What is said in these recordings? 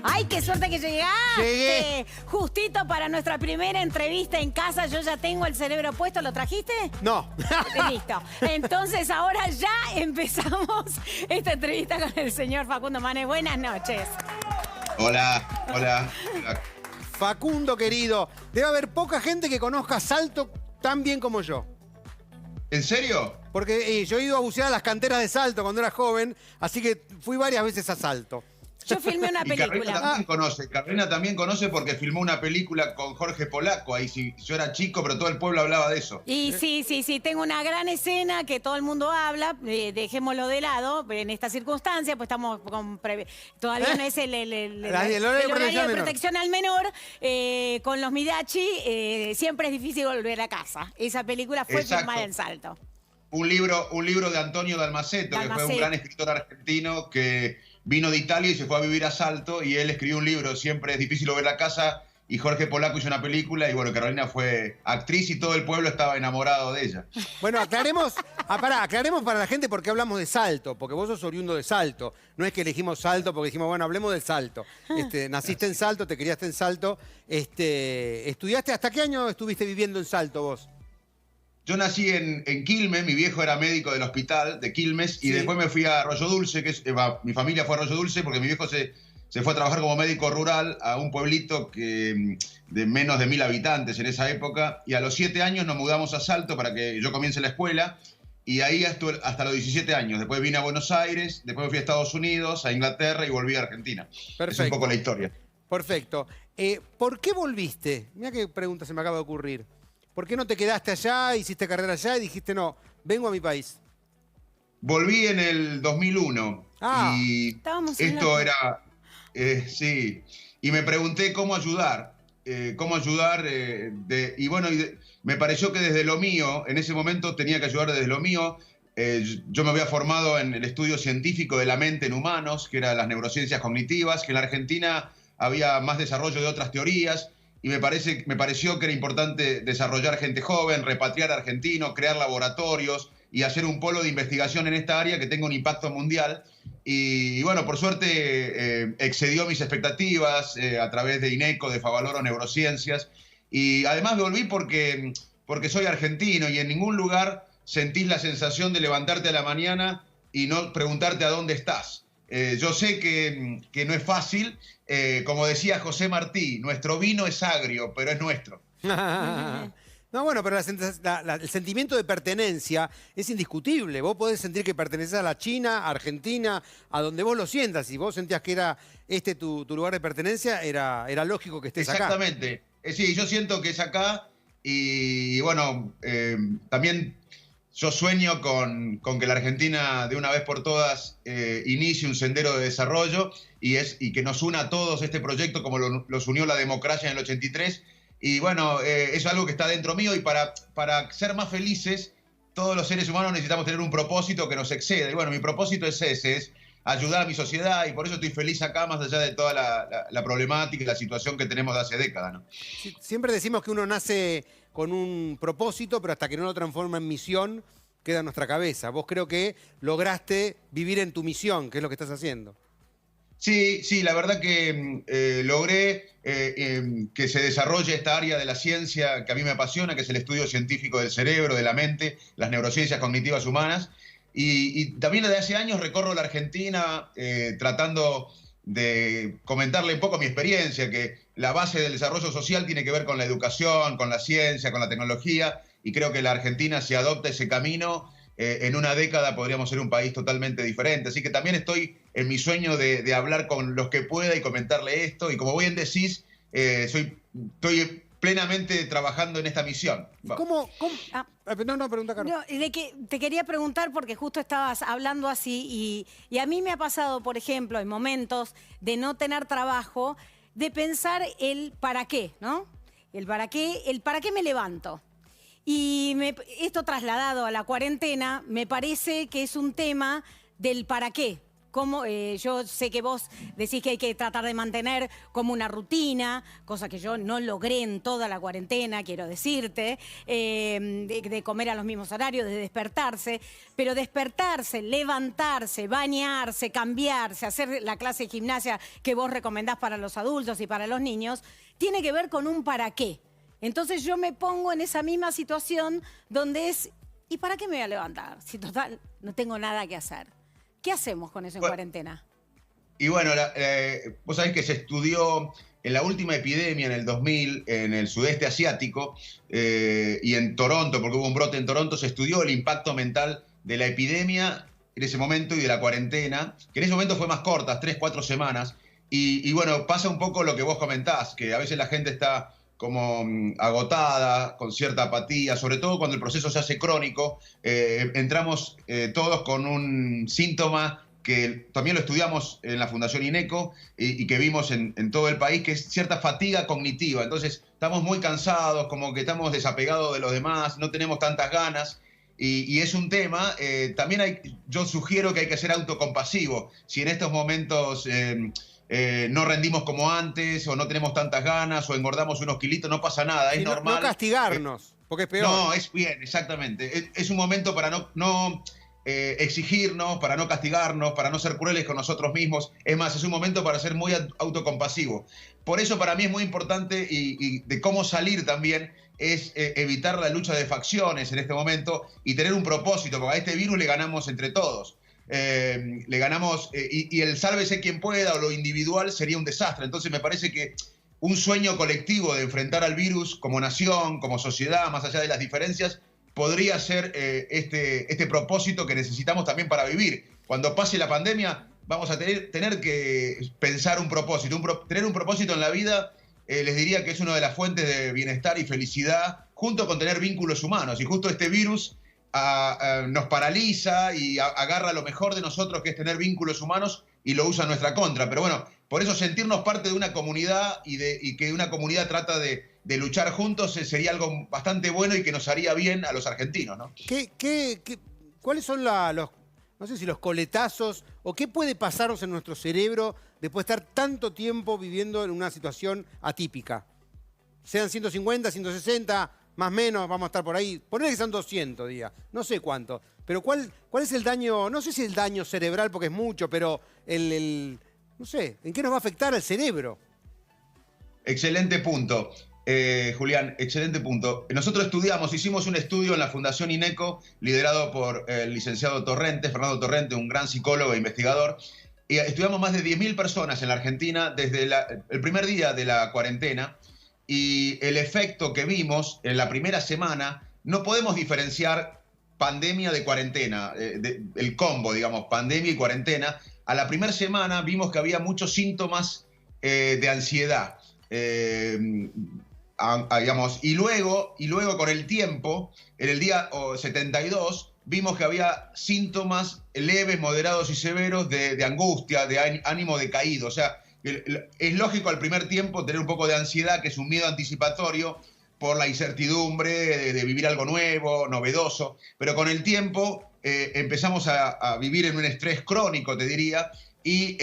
¡Ay, qué suerte que llegaste! Llegué. Justito para nuestra primera entrevista en casa. Yo ya tengo el cerebro puesto. ¿Lo trajiste? No. Listo. Entonces ahora ya empezamos esta entrevista con el señor Facundo Manes. Buenas noches. Hola, hola. Facundo, querido, debe haber poca gente que conozca Salto tan bien como yo. ¿En serio? Porque yo he ido a bucear a las canteras de Salto cuando era joven, así que fui varias veces a Salto. Yo filmé una Y película. Carolina también conoce porque filmó una película con Jorge Polaco. Ahí sí, yo era chico, pero todo el pueblo hablaba de eso. Y sí, tengo una gran escena que todo el mundo habla, dejémoslo de lado, en esta circunstancia, pues estamos con... Todavía no es el horario de protección al menor, con los Midachi, siempre es difícil volver a casa. Esa película fue filmada en Salto. Un libro de Antonio Dalmaceto, que fue un gran escritor argentino que vino de Italia y se fue a vivir a Salto, y él escribió un libro, Siempre es difícil volver a casa, y Jorge Polaco hizo una película, y bueno, Carolina fue actriz y todo el pueblo estaba enamorado de ella. Bueno, aclaremos para la gente por qué hablamos de Salto, porque vos sos oriundo de Salto. No es que elegimos Salto porque dijimos, bueno, hablemos del Salto. Naciste en Salto, te criaste en Salto. ¿Estudiaste? ¿Hasta qué año estuviste viviendo en Salto vos? Yo nací en Quilmes, mi viejo era médico del hospital de Quilmes, y después me fui a Arroyo Dulce, mi familia fue a Arroyo Dulce porque mi viejo se fue a trabajar como médico rural a un pueblito de menos de 1000 habitantes en esa época, y a los 7 años nos mudamos a Salto para que yo comience la escuela, y ahí estuve hasta los 17 años. Después vine a Buenos Aires, después me fui a Estados Unidos, a Inglaterra y volví a Argentina. Perfecto. Es un poco la historia. Perfecto. ¿Por qué volviste? Mira qué pregunta se me acaba de ocurrir. ¿Por qué no te quedaste allá, hiciste carrera allá y dijiste, no, vengo a mi país? Volví en el 2001 y esto era... sí, y me pregunté cómo ayudar. Y bueno, me pareció que desde lo mío, en ese momento tenía que ayudar desde lo mío. Yo me había formado en el estudio científico de la mente en humanos, que eran las neurociencias cognitivas, que en la Argentina había más desarrollo de otras teorías, y me pareció que era importante desarrollar gente joven, repatriar argentinos, crear laboratorios y hacer un polo de investigación en esta área que tenga un impacto mundial. Y bueno, por suerte excedió mis expectativas a través de INECO, de Favaloro Neurociencias. Y además volví porque soy argentino, y en ningún lugar sentís la sensación de levantarte a la mañana y no preguntarte a dónde estás. Yo sé que no es fácil. Como decía José Martí, nuestro vino es agrio, pero es nuestro. No, bueno, pero el sentimiento de pertenencia es indiscutible. Vos podés sentir que perteneces a la China, a Argentina, a donde vos lo sientas. Si vos sentías que era tu lugar de pertenencia, era lógico que estés acá. Exactamente. Sí, yo siento que es acá, y bueno, también yo sueño con que la Argentina de una vez por todas inicie un sendero de desarrollo y que nos una a todos este proyecto como los unió la democracia en el 83. Y bueno, es algo que está dentro mío, y para ser más felices, todos los seres humanos necesitamos tener un propósito que nos exceda. Y bueno, mi propósito es ese, es ayudar a mi sociedad, y por eso estoy feliz acá, más allá de toda la problemática y la situación que tenemos de hace décadas, ¿no? Siempre decimos que uno nace con un propósito, pero hasta que no lo transforma en misión, queda en nuestra cabeza. Vos creo que lograste vivir en tu misión, que es lo que estás haciendo. Sí, la verdad que logré que se desarrolle esta área de la ciencia que a mí me apasiona, que es el estudio científico del cerebro, de la mente, las neurociencias cognitivas humanas. Y también desde hace años recorro la Argentina tratando de comentarle un poco mi experiencia, que la base del desarrollo social tiene que ver con la educación, con la ciencia, con la tecnología, y creo que la Argentina, si adopta ese camino, en una década podríamos ser un país totalmente diferente. Así que también estoy en mi sueño de hablar con los que pueda y comentarle esto, y como bien decís, estoy plenamente trabajando en esta misión. ¿Cómo? No, pregunta, Carlos. No, te quería preguntar porque justo estabas hablando así, y a mí me ha pasado, por ejemplo, en momentos de no tener trabajo, de pensar el para qué, ¿no? El para qué me levanto. Y esto trasladado a la cuarentena, me parece que es un tema del para qué. Yo sé que vos decís que hay que tratar de mantener como una rutina, cosa que yo no logré en toda la cuarentena, quiero decirte, de comer a los mismos horarios, de despertarse, pero despertarse, levantarse, bañarse, cambiarse, hacer la clase de gimnasia que vos recomendás para los adultos y para los niños, tiene que ver con un para qué. Entonces yo me pongo en esa misma situación donde es, ¿y para qué me voy a levantar? Si total no tengo nada que hacer. ¿Qué hacemos con eso en cuarentena? Y bueno, vos sabés que se estudió en la última epidemia, en el 2000, en el sudeste asiático y en Toronto, porque hubo un brote en Toronto, se estudió el impacto mental de la epidemia en ese momento y de la cuarentena, que en ese momento fue más corta, 3, 4 semanas. Y bueno, pasa un poco lo que vos comentás, que a veces la gente está como agotada, con cierta apatía, sobre todo cuando el proceso se hace crónico, entramos todos con un síntoma que también lo estudiamos en la Fundación INECO y que vimos en todo el país, que es cierta fatiga cognitiva. Entonces estamos muy cansados, como que estamos desapegados de los demás, no tenemos tantas ganas. Y es un tema, también yo sugiero que hay que ser autocompasivo. Si en estos momentos no rendimos como antes, o no tenemos tantas ganas, o engordamos unos kilitos, no pasa nada, es normal. No castigarnos, porque es peor. No, es bien, exactamente. Es un momento para no exigirnos, para no castigarnos, para no ser crueles con nosotros mismos. Es más, es un momento para ser muy autocompasivo. Por eso para mí es muy importante, y de cómo salir también, es evitar la lucha de facciones en este momento y tener un propósito, porque a este virus le ganamos entre todos. Le ganamos, y el sálvese quien pueda o lo individual sería un desastre. Entonces me parece que un sueño colectivo de enfrentar al virus como nación, como sociedad, más allá de las diferencias, podría ser este propósito que necesitamos también para vivir. Cuando pase la pandemia vamos a tener que pensar un propósito, tener un propósito en la vida. Les diría que es una de las fuentes de bienestar y felicidad, junto con tener vínculos humanos. Y justo este virus nos paraliza y agarra lo mejor de nosotros, que es tener vínculos humanos, y lo usa en nuestra contra. Pero bueno, por eso sentirnos parte de una comunidad y que una comunidad trata de luchar juntos sería algo bastante bueno y que nos haría bien a los argentinos, ¿no? ¿Cuáles son no sé si los coletazos, o qué puede pasarnos en nuestro cerebro después de estar tanto tiempo viviendo en una situación atípica? Sean 150, 160... más o menos, vamos a estar por ahí. Ponele que son 200 días, no sé cuánto. Pero ¿cuál es el daño? No sé si el daño cerebral, porque es mucho, pero no sé, ¿en qué nos va a afectar al cerebro? Excelente punto, Julián, excelente punto. Nosotros hicimos un estudio en la Fundación INECO, liderado por el licenciado Fernando Torrente, un gran psicólogo e investigador. Y estudiamos más de 10.000 personas en la Argentina desde el primer día de la cuarentena. Y el efecto que vimos en la primera semana, no podemos diferenciar pandemia de cuarentena, el combo, digamos, pandemia y cuarentena. A la primera semana vimos que había muchos síntomas de ansiedad, digamos, y luego con el tiempo, en el día 72, vimos que había síntomas leves, moderados y severos de angustia, de ánimo decaído. O sea, es lógico al primer tiempo tener un poco de ansiedad, que es un miedo anticipatorio por la incertidumbre de vivir algo nuevo, novedoso, pero con el tiempo empezamos a vivir en un estrés crónico, te diría, y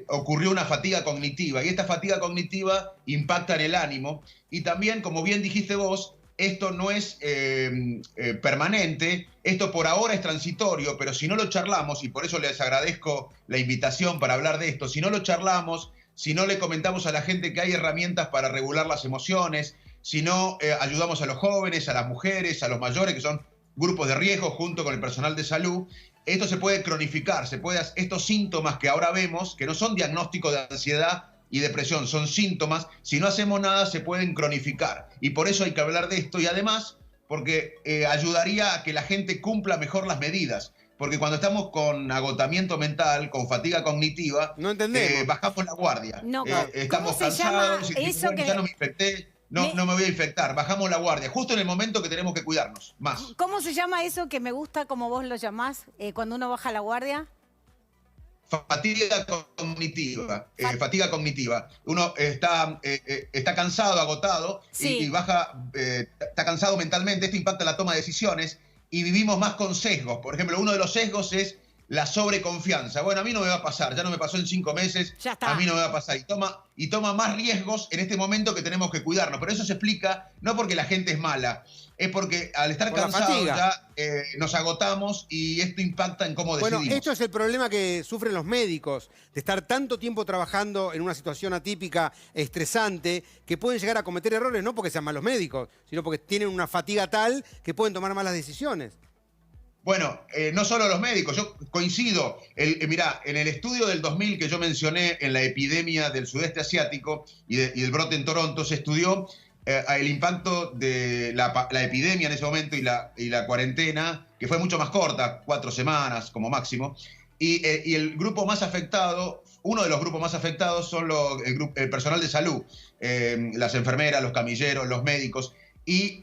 ocurrió una fatiga cognitiva, y esta fatiga cognitiva impacta en el ánimo, y también, como bien dijiste vos, esto no es permanente, esto por ahora es transitorio, pero si no lo charlamos, y por eso les agradezco la invitación para hablar de esto, si no lo charlamos, si no le comentamos a la gente que hay herramientas para regular las emociones, si no ayudamos a los jóvenes, a las mujeres, a los mayores, que son grupos de riesgo, junto con el personal de salud, esto se puede cronificar, estos síntomas que ahora vemos, que no son diagnósticos de ansiedad y depresión, son síntomas, si no hacemos nada se pueden cronificar. Y por eso hay que hablar de esto, y además porque ayudaría a que la gente cumpla mejor las medidas. Porque cuando estamos con agotamiento mental, con fatiga cognitiva, no entendemos. Bajamos la guardia. No, estamos cansados, ya no me infecté, no me voy a infectar, bajamos la guardia, justo en el momento que tenemos que cuidarnos más. ¿Cómo se llama eso que me gusta, como vos lo llamás, cuando uno baja la guardia? Fatiga cognitiva, fatiga cognitiva. Uno está cansado, agotado, sí, y está cansado mentalmente. Esto impacta la toma de decisiones y vivimos más con sesgos. Por ejemplo, uno de los sesgos es la sobreconfianza. Bueno, a mí no me va a pasar, ya no me pasó en 5 meses, ya está. A mí no me va a pasar. Y toma más riesgos en este momento que tenemos que cuidarnos. Pero eso se explica no porque la gente es mala, es porque al estar cansados ya nos agotamos y esto impacta en cómo decidimos. Bueno, esto es el problema que sufren los médicos, de estar tanto tiempo trabajando en una situación atípica, estresante, que pueden llegar a cometer errores, no porque sean malos médicos, sino porque tienen una fatiga tal que pueden tomar malas decisiones. Bueno, no solo los médicos, yo coincido. Mirá, en el estudio del 2000 que yo mencioné en la epidemia del sudeste asiático y el brote en Toronto, se estudió el impacto de la epidemia en ese momento y la cuarentena, que fue mucho más corta, 4 semanas como máximo. Y el grupo más afectado, uno de los grupos más afectados son el personal de salud, las enfermeras, los camilleros, los médicos. Y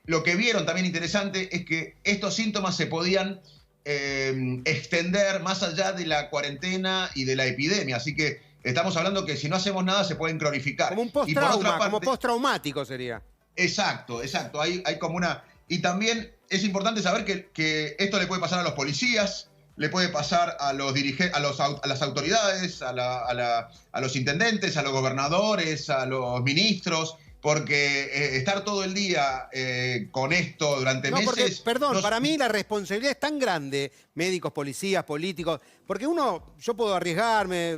lo que vieron también interesante es que estos síntomas se podían extender más allá de la cuarentena y de la epidemia. Así que estamos hablando que si no hacemos nada se pueden cronificar. Como un post-trauma, como post-traumático sería. Exacto. Hay como una... Y también es importante saber que esto le puede pasar a los policías, le puede pasar a los dirigentes, a las autoridades, a los intendentes, a los gobernadores, a los ministros... Porque estar todo el día con esto durante meses... Porque, perdón, para mí la responsabilidad es tan grande, médicos, policías, políticos, porque yo puedo arriesgarme,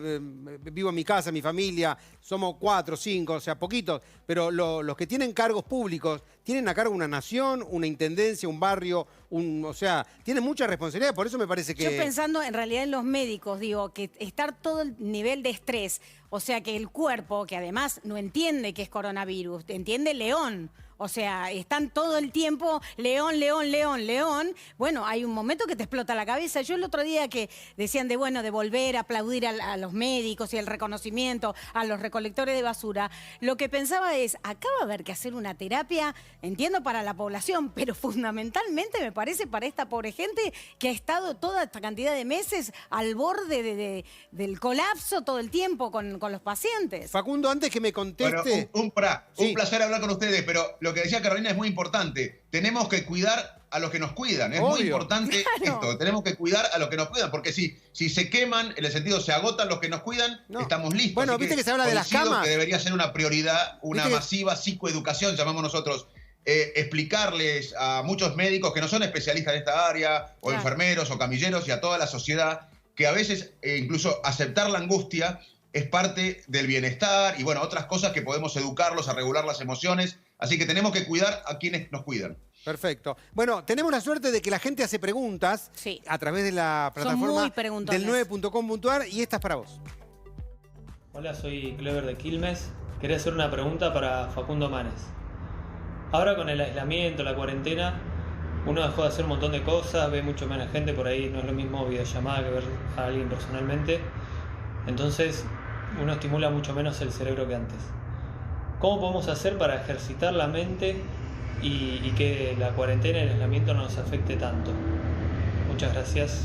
vivo en mi casa, en mi familia, somos 4, 5, o sea, poquitos, pero los que tienen cargos públicos tienen a cargo una nación, una intendencia, un barrio, o sea, tienen mucha responsabilidad, por eso me parece que... Yo pensando en realidad en los médicos, digo, que estar todo el nivel de estrés, o sea, que el cuerpo, que además no entiende que es coronavirus, entiende león. O sea, están todo el tiempo león, león, león, león. Bueno, hay un momento que te explota la cabeza. Yo el otro día que decían de volver a aplaudir a los médicos y el reconocimiento a los recolectores de basura, lo que pensaba es, acá va a haber que hacer una terapia, entiendo, para la población, pero fundamentalmente me parece para esta pobre gente que ha estado toda esta cantidad de meses al borde del colapso todo el tiempo con los pacientes. Facundo, antes que me conteste... Bueno, un placer hablar con ustedes, pero lo que decía Carolina es muy importante. Tenemos que cuidar a los que nos cuidan. Es muy importante esto. Tenemos que cuidar a los que nos cuidan, porque si se queman, en el sentido se agotan los que nos cuidan, estamos listos. Bueno, viste que se habla de las camas. Que debería ser una prioridad, una masiva psicoeducación, llamamos nosotros. Explicarles a muchos médicos que no son especialistas en esta área, o enfermeros o camilleros, y a toda la sociedad, que a veces incluso aceptar la angustia es parte del bienestar y bueno, otras cosas que podemos educarlos a regular las emociones. Así que tenemos que cuidar a quienes nos cuidan. Perfecto. Bueno, tenemos la suerte de que la gente hace preguntas a través de la plataforma del 9.com.ar y esta es para vos. Hola, soy Clever de Quilmes. Quería hacer una pregunta para Facundo Manes. Ahora con el aislamiento, la cuarentena, uno dejó de hacer un montón de cosas, ve mucho menos gente por ahí, no es lo mismo videollamada que ver a alguien personalmente. Entonces, uno estimula mucho menos el cerebro que antes. ¿Cómo podemos hacer para ejercitar la mente y que la cuarentena y el aislamiento no nos afecte tanto? Muchas gracias.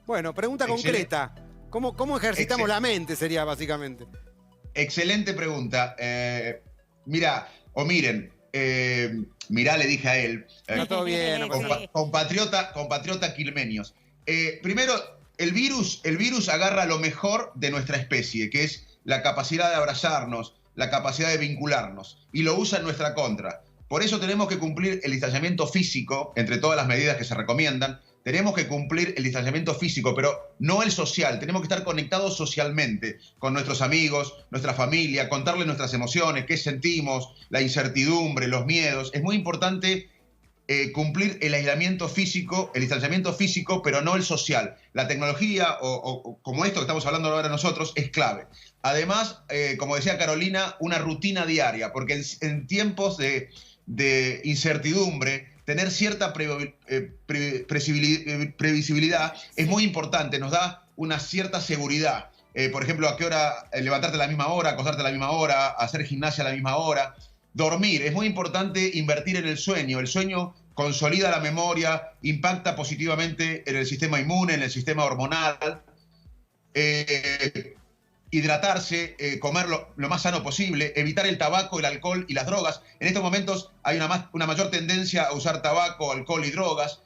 Bueno, pregunta concreta. ¿Cómo ejercitamos la mente? Sería básicamente. Excelente pregunta. Mirá, le dije a él. Está todo bien. Compatriota quilmenios. Primero, el virus agarra lo mejor de nuestra especie, que es la capacidad de abrazarnos, la capacidad de vincularnos, y lo usa en nuestra contra. Por eso tenemos que cumplir el distanciamiento físico, entre todas las medidas que se recomiendan. Tenemos que cumplir el distanciamiento físico, pero no el social. Tenemos que estar conectados socialmente con nuestros amigos, nuestra familia, contarles nuestras emociones, qué sentimos, la incertidumbre, los miedos. Es muy importante cumplir el aislamiento físico, el distanciamiento físico, pero no el social. La tecnología, o como esto que estamos hablando ahora nosotros, es clave. Además, como decía Carolina, una rutina diaria, porque en tiempos de incertidumbre, tener cierta previsibilidad es muy importante, nos da una cierta seguridad. Por ejemplo, a qué hora levantarte a la misma hora, acostarte a la misma hora, hacer gimnasia a la misma hora. Dormir, es muy importante invertir en el sueño. El sueño consolida la memoria, impacta positivamente en el sistema inmune, en el sistema hormonal. Hidratarse, comer lo más sano posible, evitar el tabaco, el alcohol y las drogas. En estos momentos hay una mayor tendencia a usar tabaco, alcohol y drogas.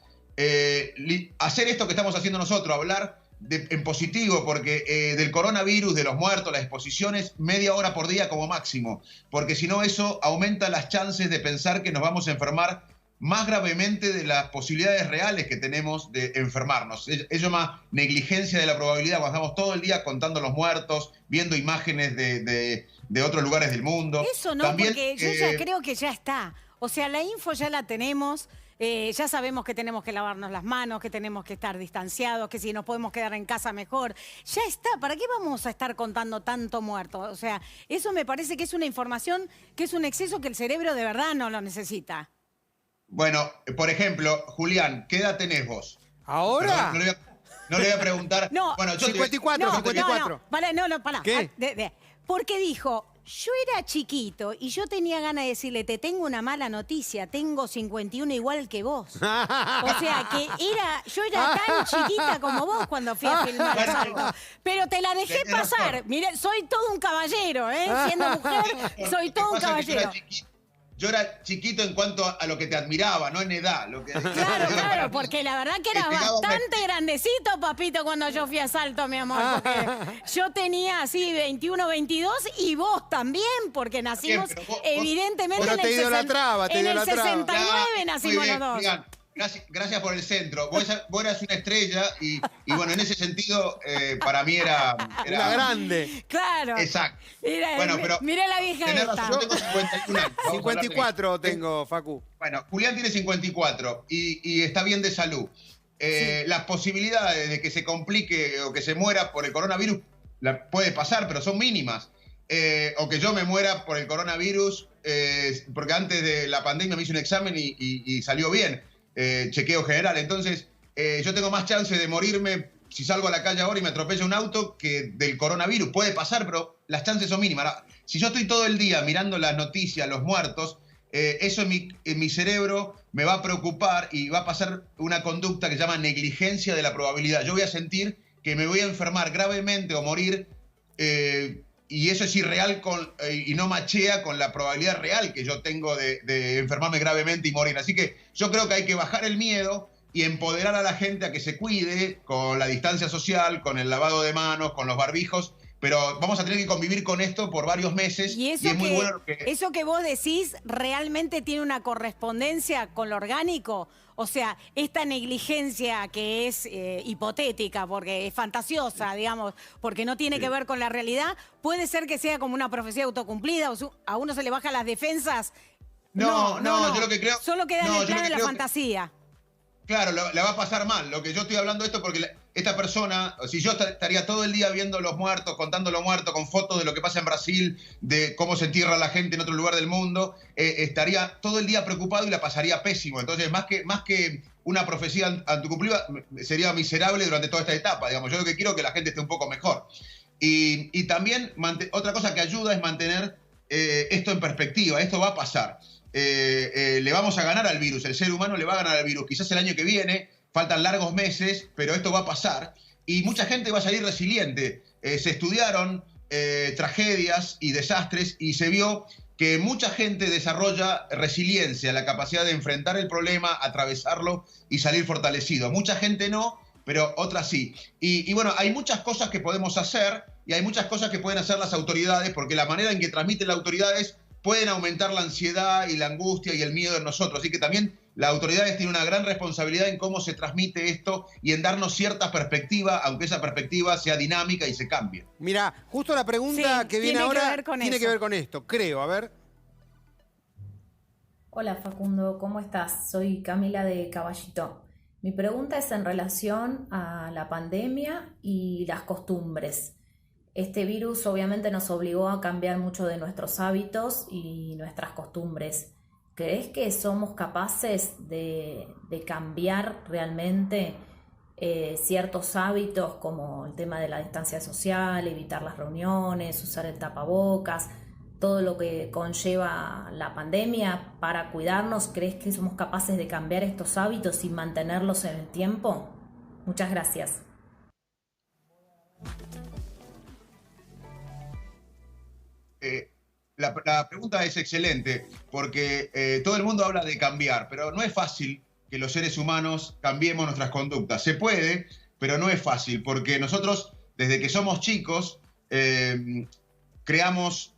hacer esto que estamos haciendo nosotros, hablar en positivo, porque del coronavirus, de los muertos, las exposiciones, media hora por día como máximo, porque si no eso aumenta las chances de pensar que nos vamos a enfermar más gravemente de las posibilidades reales que tenemos de enfermarnos. Es más negligencia de la probabilidad cuando estamos todo el día contando los muertos, viendo imágenes de otros lugares del mundo. Eso no, también, porque yo ya creo que ya está. O sea, la info ya la tenemos. Ya sabemos que tenemos que lavarnos las manos, que tenemos que estar distanciados, que si nos podemos quedar en casa mejor. Ya está, ¿para qué vamos a estar contando tanto muerto? O sea, eso me parece que es una información, que es un exceso que el cerebro de verdad no lo necesita. Bueno, por ejemplo, Julián, ¿qué edad tenés vos? ¿Ahora? Perdón, no le voy a preguntar. No, bueno, yo 54, 54. Pará. ¿Qué? Porque dijo, yo era chiquito y yo tenía ganas de decirle, te tengo una mala noticia, tengo 51 igual que vos. O sea, que yo era tan chiquita como vos cuando fui a filmar algo. Pero te la dejé pasar. Mire, soy todo un caballero, ¿eh? Siendo mujer, soy todo un caballero. Yo era chiquito en cuanto a lo que te admiraba, no en edad. Claro, porque la verdad que era bastante grandecito, papito, cuando yo fui a Salto, mi amor. Porque yo tenía así 21, 22 y vos también, porque nacimos evidentemente en el 69 nacimos los dos. Gracias por el centro. Vos eras una estrella y bueno, en ese sentido, para mí era grande. Claro. Exacto. Mira la vieja esta. Yo tengo 51 años. 54 tengo, Facu. Bueno, Julián tiene 54 y está bien de salud. Las posibilidades de que se complique o que se muera por el coronavirus puede pasar, pero son mínimas. O que yo me muera por el coronavirus, porque antes de la pandemia me hice un examen y salió bien. Chequeo general. Entonces, yo tengo más chance de morirme si salgo a la calle ahora y me atropella un auto que del coronavirus. Puede pasar, pero las chances son mínimas. Ahora, si yo estoy todo el día mirando las noticias, los muertos, eso en mi cerebro me va a preocupar y va a pasar una conducta que se llama negligencia de la probabilidad. Yo voy a sentir que me voy a enfermar gravemente o morir, y eso es irreal y no machea con la probabilidad real que yo tengo de enfermarme gravemente y morir. Así que yo creo que hay que bajar el miedo y empoderar a la gente a que se cuide con la distancia social, con el lavado de manos, con los barbijos. Pero vamos a tener que convivir con esto por varios meses. Y eso, muy bueno eso que vos decís realmente tiene una correspondencia con lo orgánico. O sea, esta negligencia que es hipotética, porque es fantasiosa, digamos, porque no tiene que ver con la realidad, puede ser que sea como una profecía autocumplida, o a uno se le bajan las defensas. No, yo lo que creo... Solo queda en el plano de la fantasía. Claro, la va a pasar mal. Lo que yo estoy hablando esto porque esta persona, si yo estaría todo el día viendo los muertos, contando los muertos, con fotos de lo que pasa en Brasil, de cómo se entierra la gente en otro lugar del mundo, estaría todo el día preocupado y la pasaría pésimo. Entonces, más que una profecía autocumplida, sería miserable durante toda esta etapa. Digamos. Yo lo que quiero es que la gente esté un poco mejor. Y también, otra cosa que ayuda es mantener esto en perspectiva. Esto va a pasar. Le vamos a ganar al virus, el ser humano le va a ganar al virus, quizás el año que viene, faltan largos meses, pero esto va a pasar y mucha gente va a salir resiliente. Se estudiaron tragedias y desastres y se vio que mucha gente desarrolla resiliencia, la capacidad de enfrentar el problema, atravesarlo y salir fortalecido. Mucha gente no, pero otras sí. Y bueno, hay muchas cosas que podemos hacer y hay muchas cosas que pueden hacer las autoridades, porque la manera en que transmiten las autoridades pueden aumentar la ansiedad y la angustia y el miedo en nosotros. Así que también las autoridades tienen una gran responsabilidad en cómo se transmite esto y en darnos cierta perspectiva, aunque esa perspectiva sea dinámica y se cambie. Mira, justo la pregunta que viene ahora tiene que ver con esto, creo. A ver. Hola Facundo, ¿cómo estás? Soy Camila de Caballito. Mi pregunta es en relación a la pandemia y las costumbres. Este virus obviamente nos obligó a cambiar mucho de nuestros hábitos y nuestras costumbres. ¿Crees que somos capaces de cambiar realmente ciertos hábitos como el tema de la distancia social, evitar las reuniones, usar el tapabocas, todo lo que conlleva la pandemia para cuidarnos? ¿Crees que somos capaces de cambiar estos hábitos y mantenerlos en el tiempo? Muchas gracias. La pregunta es excelente porque todo el mundo habla de cambiar, pero no es fácil que los seres humanos cambiemos nuestras conductas. Se puede, pero no es fácil, porque nosotros, desde que somos chicos, creamos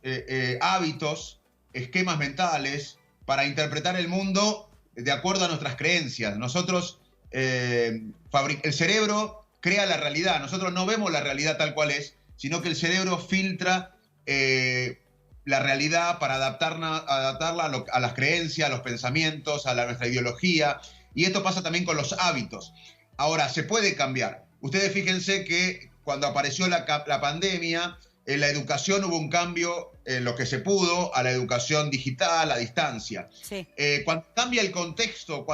hábitos, esquemas mentales para interpretar el mundo de acuerdo a nuestras creencias. Nosotros, el cerebro crea la realidad. Nosotros no vemos la realidad tal cual es, sino que el cerebro filtra la realidad para adaptarla a las creencias, a los pensamientos, a nuestra ideología. Y esto pasa también con los hábitos. Ahora, se puede cambiar. Ustedes fíjense que cuando apareció la pandemia, en la educación hubo un cambio en lo que se pudo a la educación digital, a distancia. Sí. Cuando cambia el contexto,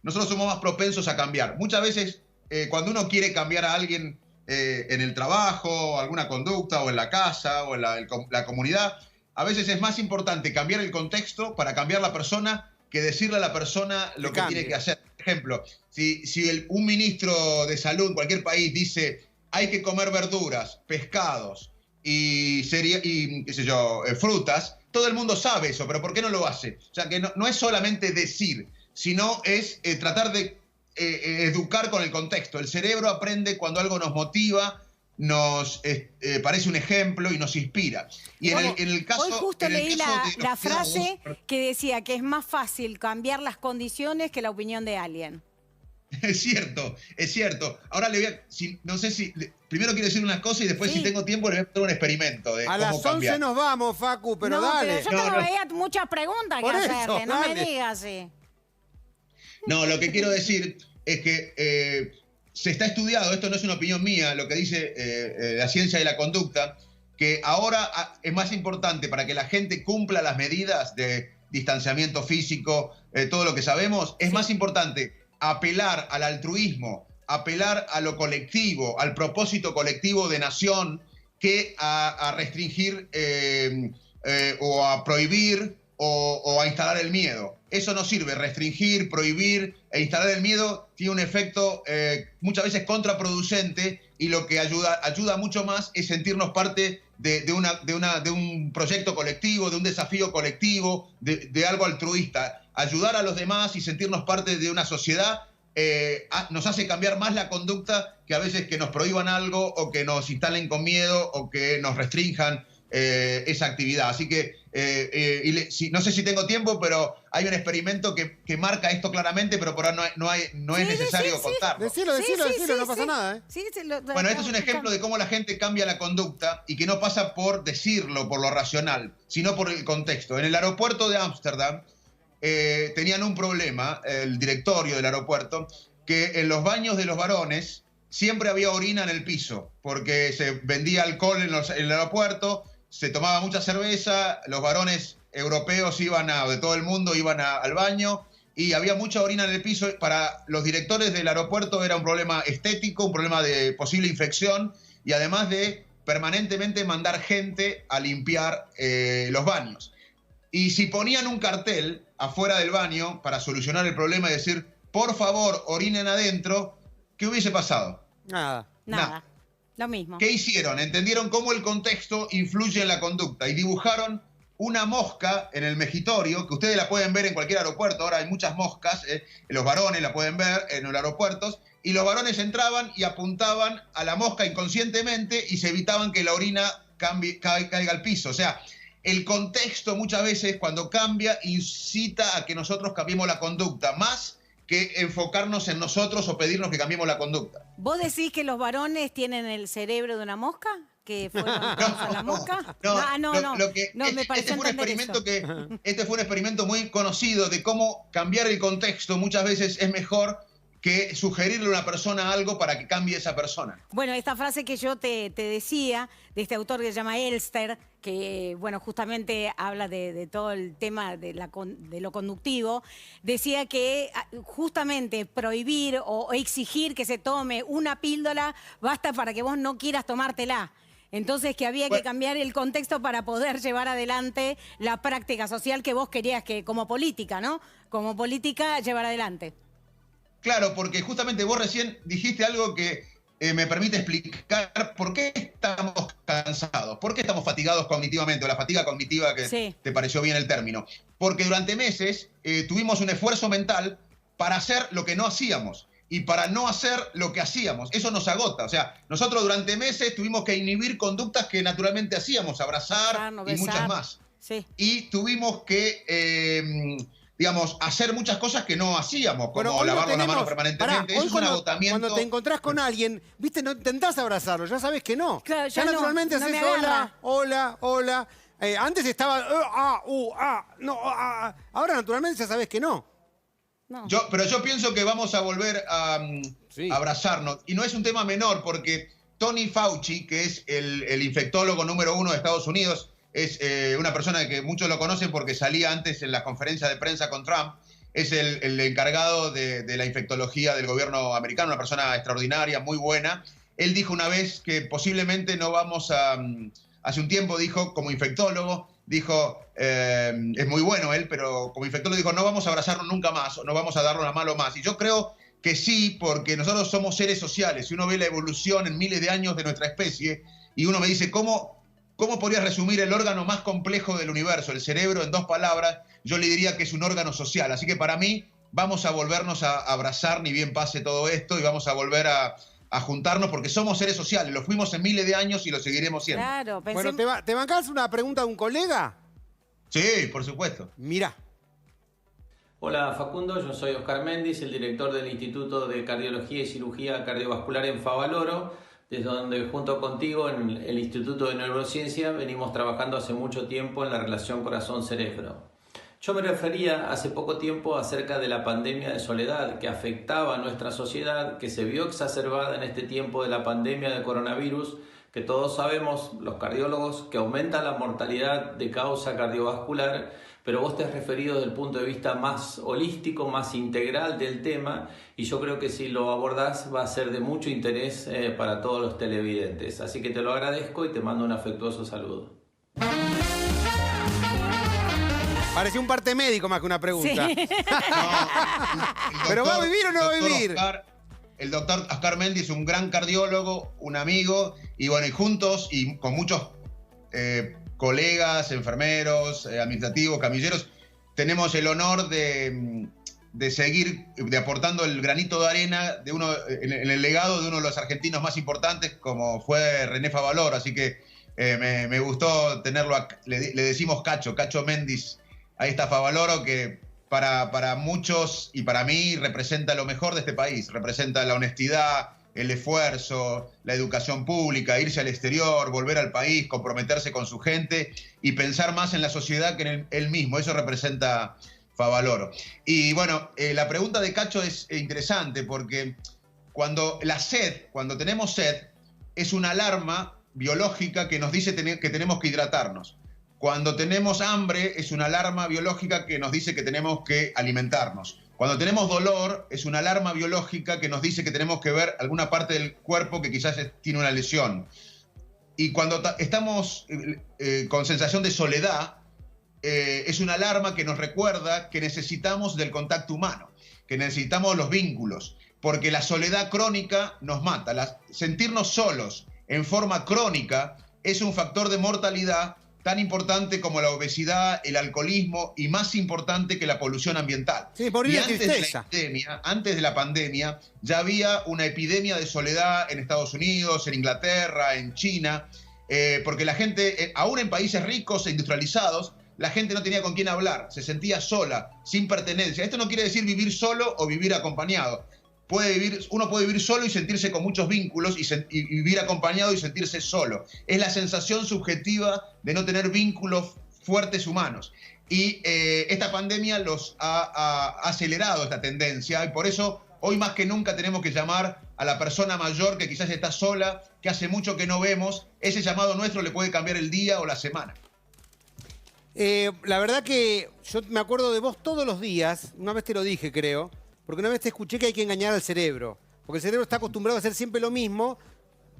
nosotros somos más propensos a cambiar. Muchas veces, cuando uno quiere cambiar a alguien en el trabajo, alguna conducta, o en la casa, o en la comunidad, a veces es más importante cambiar el contexto para cambiar la persona que decirle a la persona lo que tiene que hacer. Por ejemplo, si un ministro de salud en cualquier país dice hay que comer verduras, pescados y qué sé yo, frutas, todo el mundo sabe eso, pero ¿por qué no lo hace? O sea, que no es solamente decir, sino es tratar de educar con el contexto. El cerebro aprende cuando algo nos motiva, nos parece un ejemplo y nos inspira. Y en el caso... Hoy justo leí la frase que decía que es más fácil cambiar las condiciones que la opinión de alguien. Es cierto, es cierto. Ahora le voy a... no sé si... Primero quiero decir unas cosas y después, si tengo tiempo, le voy a hacer un experimento de a las 11 cambiar. nos vamos, Facu, pero dale. Pero yo veía muchas preguntas que hacerle, no me digas así. No, lo que quiero decir es que se está estudiado, esto no es una opinión mía, lo que dice la ciencia de la conducta, que ahora es más importante para que la gente cumpla las medidas de distanciamiento físico, todo lo que sabemos, es más importante apelar al altruismo, apelar a lo colectivo, al propósito colectivo de nación, que a restringir o a prohibir o a instalar el miedo. Eso no sirve. Restringir, prohibir e instalar el miedo tiene un efecto muchas veces contraproducente, y lo que ayuda mucho más es sentirnos parte de un proyecto colectivo, de un desafío colectivo, de algo altruista. Ayudar a los demás y sentirnos parte de una sociedad nos hace cambiar más la conducta que a veces que nos prohíban algo, o que nos instalen con miedo, o que nos restrinjan esa actividad. Así que no sé si tengo tiempo, pero hay un experimento que marca esto claramente, pero por ahora no es necesario contarlo. Decilo, no pasa nada. Bueno, esto es un ejemplo de cómo la gente cambia la conducta, y que no pasa por decirlo, por lo racional, sino por el contexto. En el aeropuerto de Ámsterdam tenían un problema, el directorio del aeropuerto, que en los baños de los varones siempre había orina en el piso, porque se vendía alcohol en el aeropuerto, se tomaba mucha cerveza, los varones europeos de todo el mundo iban al baño, y había mucha orina en el piso. Para los directores del aeropuerto era un problema estético, un problema de posible infección, y además de permanentemente mandar gente a limpiar los baños. Y si ponían un cartel afuera del baño para solucionar el problema y decir, por favor, orinen adentro, ¿qué hubiese pasado? Nada. Lo mismo. ¿Qué hicieron? Entendieron cómo el contexto influye en la conducta, y dibujaron una mosca en el mejitorio, que ustedes la pueden ver en cualquier aeropuerto. Ahora hay muchas moscas, los varones la pueden ver en los aeropuertos, y los varones entraban y apuntaban a la mosca inconscientemente, y se evitaban que la orina caiga al piso. O sea, el contexto muchas veces, cuando cambia, incita a que nosotros cambiemos la conducta, más que enfocarnos en nosotros o pedirnos que cambiemos la conducta. ¿Vos decís que los varones tienen el cerebro de una mosca? ¿Que fueron a la mosca? No, me pareció este fue un experimento muy conocido de cómo cambiar el contexto muchas veces es mejor que sugerirle a una persona algo para que cambie esa persona. Bueno, esta frase que yo te decía, de este autor que se llama Elster, que bueno, justamente habla de todo el tema de lo conductivo, decía que justamente prohibir o exigir que se tome una píldora basta para que vos no quieras tomártela. Entonces que había que cambiar el contexto para poder llevar adelante la práctica social que vos querías, que como política, ¿no? Como política llevar adelante. Claro, porque justamente vos recién dijiste algo que me permite explicar por qué estamos cansados cansados. ¿Por qué estamos fatigados cognitivamente? O la fatiga cognitiva, que te pareció bien el término. Porque durante meses tuvimos un esfuerzo mental para hacer lo que no hacíamos y para no hacer lo que hacíamos. Eso nos agota. O sea, nosotros durante meses tuvimos que inhibir conductas que naturalmente hacíamos, abrazar y muchas más. Sí. Y tuvimos que, digamos, hacer muchas cosas que no hacíamos, como lavarnos las manos permanentemente. Eso es un agotamiento. Cuando te encontrás con alguien, viste, no intentás abrazarlo, ya sabes que no. Claro, ya naturalmente haces hola. Antes estaba ahora naturalmente ya sabes que no. Pero yo pienso que vamos a volver a abrazarnos. Y no es un tema menor, porque Tony Fauci, que es el infectólogo número 1 de Estados Unidos, es una persona que muchos lo conocen porque salía antes en las conferencias de prensa con Trump. Es el encargado de la infectología del gobierno americano, una persona extraordinaria, muy buena. Él dijo una vez que posiblemente no vamos a... Hace un tiempo dijo, como infectólogo, dijo, es muy bueno él, pero como infectólogo dijo, no vamos a abrazarnos nunca más, o no vamos a darnos la mano más. Y yo creo que sí, porque nosotros somos seres sociales. Si uno ve la evolución en miles de años de nuestra especie, y uno me dice, ¿cómo podrías resumir el órgano más complejo del universo, el cerebro, en 2 palabras? Yo le diría que es un órgano social. Así que para mí vamos a volvernos a abrazar, ni bien pase todo esto, y vamos a volver a juntarnos, porque somos seres sociales. Lo fuimos en miles de años y lo seguiremos siendo. Claro, Bueno, ¿te bancás una pregunta de un colega? Sí, por supuesto. Mirá. Hola Facundo, yo soy Oscar Méndez, el director del Instituto de Cardiología y Cirugía Cardiovascular en Favaloro, desde donde junto contigo en el Instituto de Neurociencia venimos trabajando hace mucho tiempo en la relación corazón-cerebro. Yo me refería hace poco tiempo acerca de la pandemia de soledad que afectaba a nuestra sociedad, que se vio exacerbada en este tiempo de la pandemia del coronavirus, que todos sabemos, los cardiólogos, que aumenta la mortalidad de causa cardiovascular, pero vos te has referido desde el punto de vista más holístico, más integral del tema, y yo creo que si lo abordás va a ser de mucho interés para todos los televidentes. Así que te lo agradezco y te mando un afectuoso saludo. Pareció un parte médico más que una pregunta. Sí. ¿Pero va a vivir o no va a vivir? El doctor Oscar Méndez es un gran cardiólogo, un amigo, y bueno, y juntos y con muchos colegas, enfermeros, administrativos, camilleros, tenemos el honor de seguir aportando el granito de arena en el legado de uno de los argentinos más importantes, como fue René Favaloro. Así que me gustó tenerlo, le decimos Cacho Méndez. Ahí está Favaloro, que para muchos y para mí representa lo mejor de este país. Representa la honestidad, el esfuerzo, la educación pública, irse al exterior, volver al país, comprometerse con su gente y pensar más en la sociedad que en él mismo. Eso representa Favaloro. Y bueno, la pregunta de Cacho es interesante porque cuando tenemos sed, es una alarma biológica que nos dice que tenemos que hidratarnos. Cuando tenemos hambre, es una alarma biológica que nos dice que tenemos que alimentarnos. Cuando tenemos dolor, es una alarma biológica que nos dice que tenemos que ver alguna parte del cuerpo que quizás tiene una lesión. Y cuando estamos con sensación de soledad, es una alarma que nos recuerda que necesitamos del contacto humano, que necesitamos los vínculos, porque la soledad crónica nos mata. Sentirnos solos en forma crónica es un factor de mortalidad tan importante como la obesidad, el alcoholismo y más importante que la polución ambiental. Sí, por y antes de la pandemia ya había una epidemia de soledad en Estados Unidos, en Inglaterra, en China, porque la gente, aún en países ricos e industrializados, la gente no tenía con quién hablar, se sentía sola, sin pertenencia. Esto no quiere decir vivir solo o vivir acompañado. Uno puede vivir solo y sentirse con muchos vínculos y vivir acompañado y sentirse solo. Es la sensación subjetiva de no tener vínculos fuertes humanos. Y esta pandemia los ha acelerado esta tendencia y por eso hoy más que nunca tenemos que llamar a la persona mayor que quizás está sola, que hace mucho que no vemos. Ese llamado nuestro le puede cambiar el día o la semana. La verdad que yo me acuerdo de vos todos los días, una vez te lo dije creo, porque una vez te escuché que hay que engañar al cerebro. Porque el cerebro está acostumbrado a hacer siempre lo mismo,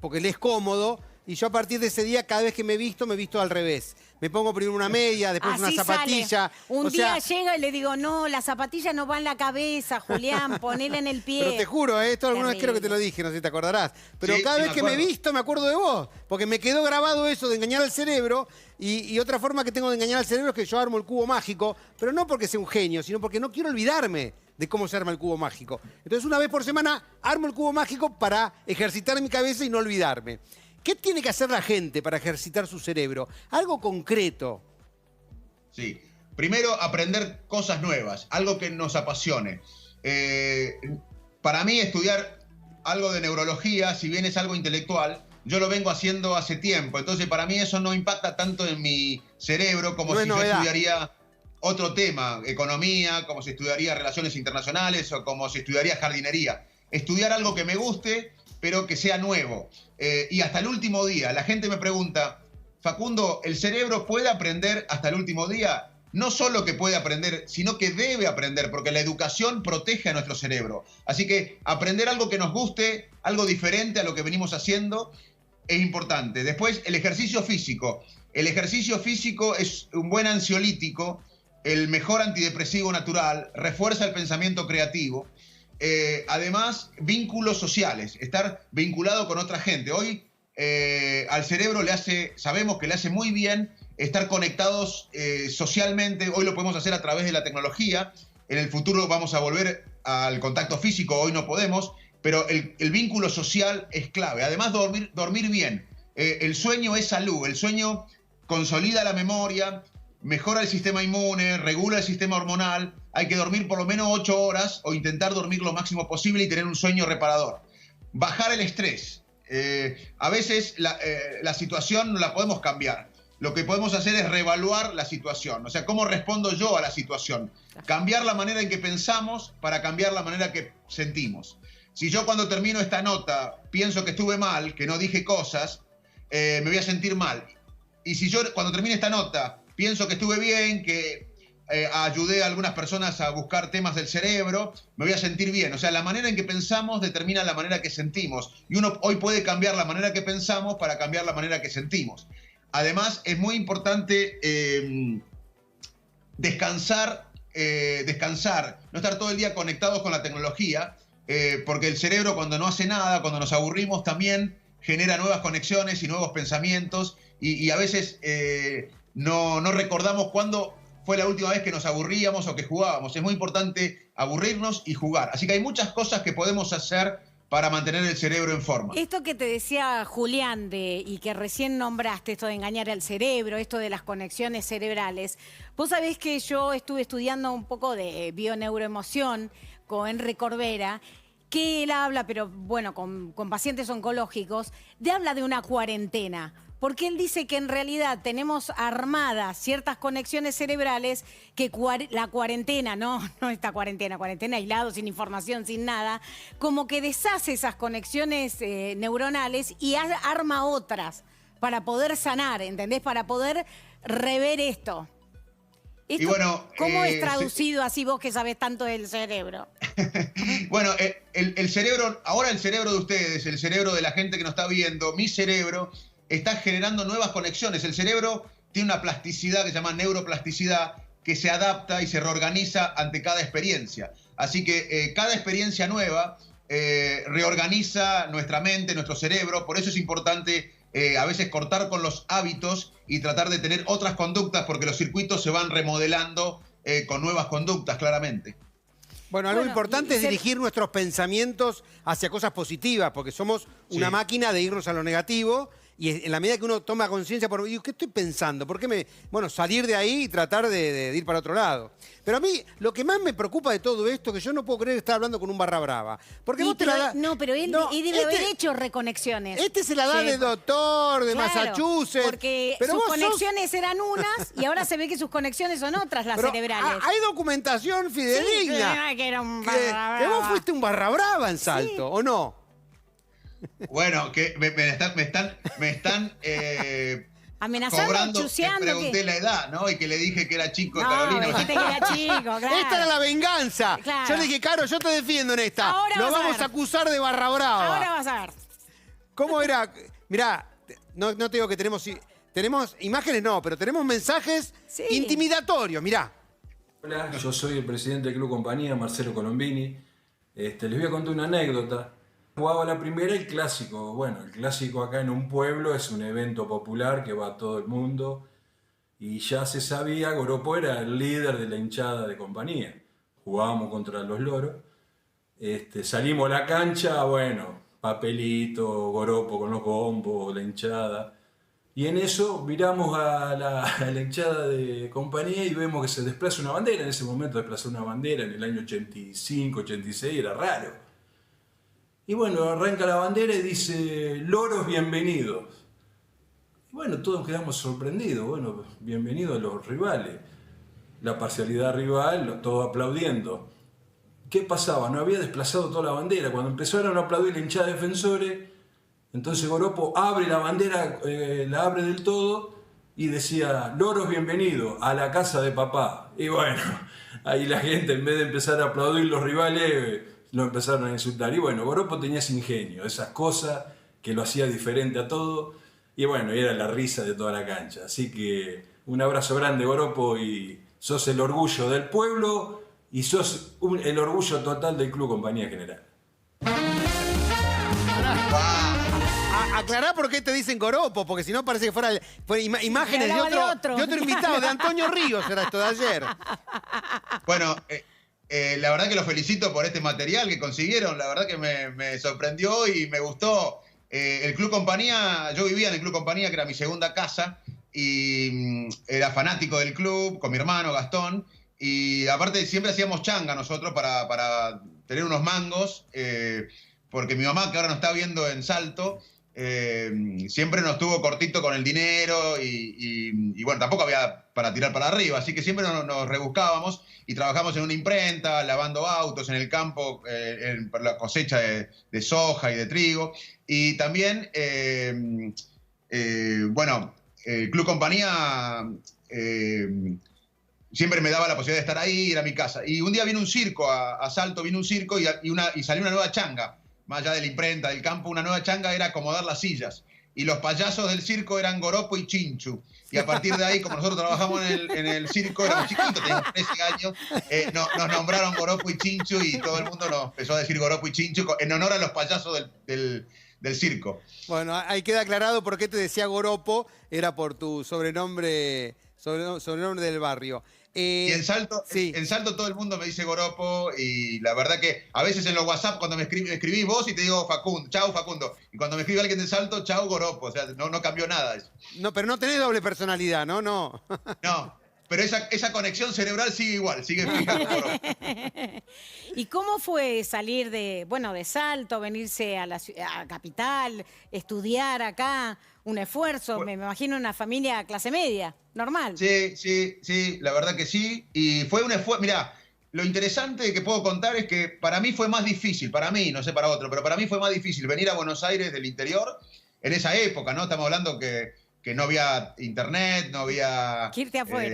porque le es cómodo, y yo a partir de ese día, cada vez que me visto al revés. Me pongo primero una media, después una zapatilla. Un día llega y le digo, no, la zapatilla no va en la cabeza, Julián, ponela en el pie. Pero te juro, esto alguna vez creo que te lo dije, no sé si te acordarás. Pero cada vez que me visto me acuerdo de vos, porque me quedó grabado eso de engañar al cerebro. Y otra forma que tengo de engañar al cerebro es que yo armo el cubo mágico, pero no porque sea un genio, sino porque no quiero olvidarme de cómo se arma el cubo mágico. Entonces una vez por semana armo el cubo mágico para ejercitar mi cabeza y no olvidarme. ¿Qué tiene que hacer la gente para ejercitar su cerebro? Algo concreto. Sí. Primero, aprender cosas nuevas, algo que nos apasione. Para mí, estudiar algo de neurología, si bien es algo intelectual, yo lo vengo haciendo hace tiempo. Entonces, para mí eso no impacta tanto en mi cerebro como si yo estudiaría otro tema, economía, como si estudiaría relaciones internacionales o como si estudiaría jardinería. Estudiar algo que me guste, pero que sea nuevo. Y hasta el último día, la gente me pregunta, Facundo, ¿el cerebro puede aprender hasta el último día? No solo que puede aprender, sino que debe aprender, porque la educación protege a nuestro cerebro. Así que aprender algo que nos guste, algo diferente a lo que venimos haciendo, es importante. Después, el ejercicio físico. El ejercicio físico es un buen ansiolítico, el mejor antidepresivo natural, refuerza el pensamiento creativo. Además, vínculos sociales, estar vinculado con otra gente. Hoy al cerebro sabemos que le hace muy bien estar conectados socialmente. Hoy lo podemos hacer a través de la tecnología. En el futuro vamos a volver al contacto físico, hoy no podemos, pero el vínculo social es clave. Además, dormir bien. El sueño es salud, el sueño consolida la memoria, mejora el sistema inmune, regula el sistema hormonal. Hay que dormir por lo menos 8 horas o intentar dormir lo máximo posible y tener un sueño reparador. Bajar el estrés. A veces la situación no la podemos cambiar. Lo que podemos hacer es reevaluar la situación. O sea, ¿cómo respondo yo a la situación? Cambiar la manera en que pensamos para cambiar la manera que sentimos. Si yo cuando termino esta nota pienso que estuve mal, que no dije cosas, me voy a sentir mal. Y si yo cuando termine esta nota pienso que estuve bien, que ayudé a algunas personas a buscar temas del cerebro, me voy a sentir bien. O sea, la manera en que pensamos determina la manera que sentimos. Y uno hoy puede cambiar la manera que pensamos para cambiar la manera que sentimos. Además, es muy importante descansar, no estar todo el día conectados con la tecnología, porque el cerebro cuando no hace nada, cuando nos aburrimos también genera nuevas conexiones y nuevos pensamientos y a veces no recordamos cuándo fue la última vez que nos aburríamos o que jugábamos. Es muy importante aburrirnos y jugar. Así que hay muchas cosas que podemos hacer para mantener el cerebro en forma. Esto que te decía Julián y que recién nombraste, esto de engañar al cerebro, esto de las conexiones cerebrales, vos sabés que yo estuve estudiando un poco de bioneuroemoción con Enrique Corbera, que él habla, pero bueno, con pacientes oncológicos, habla de una cuarentena. Porque él dice que en realidad tenemos armadas ciertas conexiones cerebrales que la cuarentena, no esta cuarentena aislado, sin información, sin nada, como que deshace esas conexiones neuronales y arma otras para poder sanar, ¿entendés? Para poder rever esto. Y bueno, ¿cómo es traducido así vos que sabés tanto del cerebro? Bueno, el cerebro, ahora el cerebro de ustedes, el cerebro de la gente que nos está viendo, mi cerebro está generando nuevas conexiones. El cerebro tiene una plasticidad que se llama neuroplasticidad, que se adapta y se reorganiza ante cada experiencia. Así que cada experiencia nueva reorganiza nuestra mente, nuestro cerebro. Por eso es importante a veces cortar con los hábitos y tratar de tener otras conductas, porque los circuitos se van remodelando con nuevas conductas, claramente. Bueno, algo importante es dirigir nuestros pensamientos hacia cosas positivas, porque somos una máquina de irnos a lo negativo. Y en la medida que uno toma conciencia, ¿qué estoy pensando? ¿Por qué bueno, salir de ahí y tratar de ir para otro lado? Pero a mí, lo que más me preocupa de todo esto, que yo no puedo creer estar hablando con un barra brava. Porque vos te la da... No, pero él debe haber hecho reconexiones. Este se la da de doctor, de Massachusetts. Porque sus conexiones eran unas y ahora se ve que sus conexiones son otras, las cerebrales. Hay documentación fidedigna. Sí, que era un barra brava. Que vos fuiste un barra brava en Salto, ¿o no? Bueno, que me están amenazando, cobrando, chuseando. Que pregunté la edad, ¿no? Y que le dije que era chico, no, Carolina. Dijiste que era chico, claro. Esta era la venganza. Claro. Yo le dije, Caro, yo te defiendo en esta. Ahora Nos vamos a acusar de barra brava. Ahora vas a ver. ¿Cómo era? Mirá, no te digo que tenemos imágenes, no, pero tenemos mensajes intimidatorios, mirá. Hola, yo soy el presidente del Club Compañía, Marcelo Colombini. Les voy a contar una anécdota. Jugaba la primera el clásico. Bueno, el clásico acá en un pueblo es un evento popular que va a todo el mundo. Y ya se sabía, Goropo era el líder de la hinchada de Compañía. Jugábamos contra los Loros. Salimos a la cancha, bueno, papelito, Goropo con los bombos, la hinchada. Y en eso miramos a la hinchada de Compañía y vemos que se desplaza una bandera. En ese momento desplazó una bandera en el año 85, 86, era raro. Y bueno, arranca la bandera y dice, Loros bienvenidos. Y bueno, todos quedamos sorprendidos. Bueno, bienvenidos a los rivales. La parcialidad rival, todos aplaudiendo. ¿Qué pasaba? No había desplazado toda la bandera. Cuando empezaron a aplaudir la hinchada de Defensores, entonces Goropo abre la bandera, la abre del todo y decía, Loros bienvenido a la casa de papá. Y bueno, ahí la gente en vez de empezar a aplaudir los rivales, lo empezaron a insultar. Y bueno, Goropo tenía ese ingenio, esas cosas que lo hacía diferente a todo. Y bueno, era la risa de toda la cancha. Así que un abrazo grande, Goropo, y sos el orgullo del pueblo y sos el orgullo total del Club Compañía General. Aclará por qué te dicen Goropo, porque si no parece que fuera imágenes de otro invitado, de Antonio Ríos era esto de ayer. Bueno, la verdad que los felicito por este material que consiguieron, la verdad que me sorprendió y me gustó. El Club Compañía, yo vivía en el Club Compañía, que era mi segunda casa, y era fanático del club, con mi hermano Gastón, y aparte siempre hacíamos changa nosotros para tener unos mangos, porque mi mamá, que ahora nos está viendo en Salto, siempre nos tuvo cortito con el dinero y bueno, tampoco había para tirar para arriba, así que siempre nos rebuscábamos y trabajamos en una imprenta, lavando autos en el campo, para la cosecha de soja y de trigo. Y también, bueno, el Club Compañía siempre me daba la posibilidad de estar ahí, era mi casa. Y un día vino un circo a Salto, vino un circo y salió una nueva changa. Más allá de la imprenta, del campo, una nueva changa era acomodar las sillas. Y los payasos del circo eran Goropo y Chinchu. Y a partir de ahí, como nosotros trabajamos en el circo, éramos chiquitos, teníamos 13 años, nos nombraron Goropo y Chinchu y todo el mundo nos empezó a decir Goropo y Chinchu en honor a los payasos del circo. Bueno, ahí queda aclarado por qué te decía Goropo, era por tu sobrenombre del barrio. Y en Salto todo el mundo me dice Goropo y la verdad que a veces en los WhatsApp cuando me escribís vos y te digo Facundo, chau Facundo. Y cuando me escribe alguien de Salto, chau Goropo. O sea, no cambió nada eso. No, pero no tenés doble personalidad, ¿no? No, pero esa conexión cerebral sigue igual, sigue fija. ¿Y cómo fue salir de Salto, venirse a Capital, estudiar acá? Un esfuerzo, me imagino una familia clase media, normal. Sí, la verdad que sí. Y fue un esfuerzo. Mirá, lo interesante que puedo contar es que para mí fue más difícil, para mí, no sé para otro, pero para mí fue más difícil venir a Buenos Aires del interior en esa época, ¿no? Estamos hablando que no había internet, no había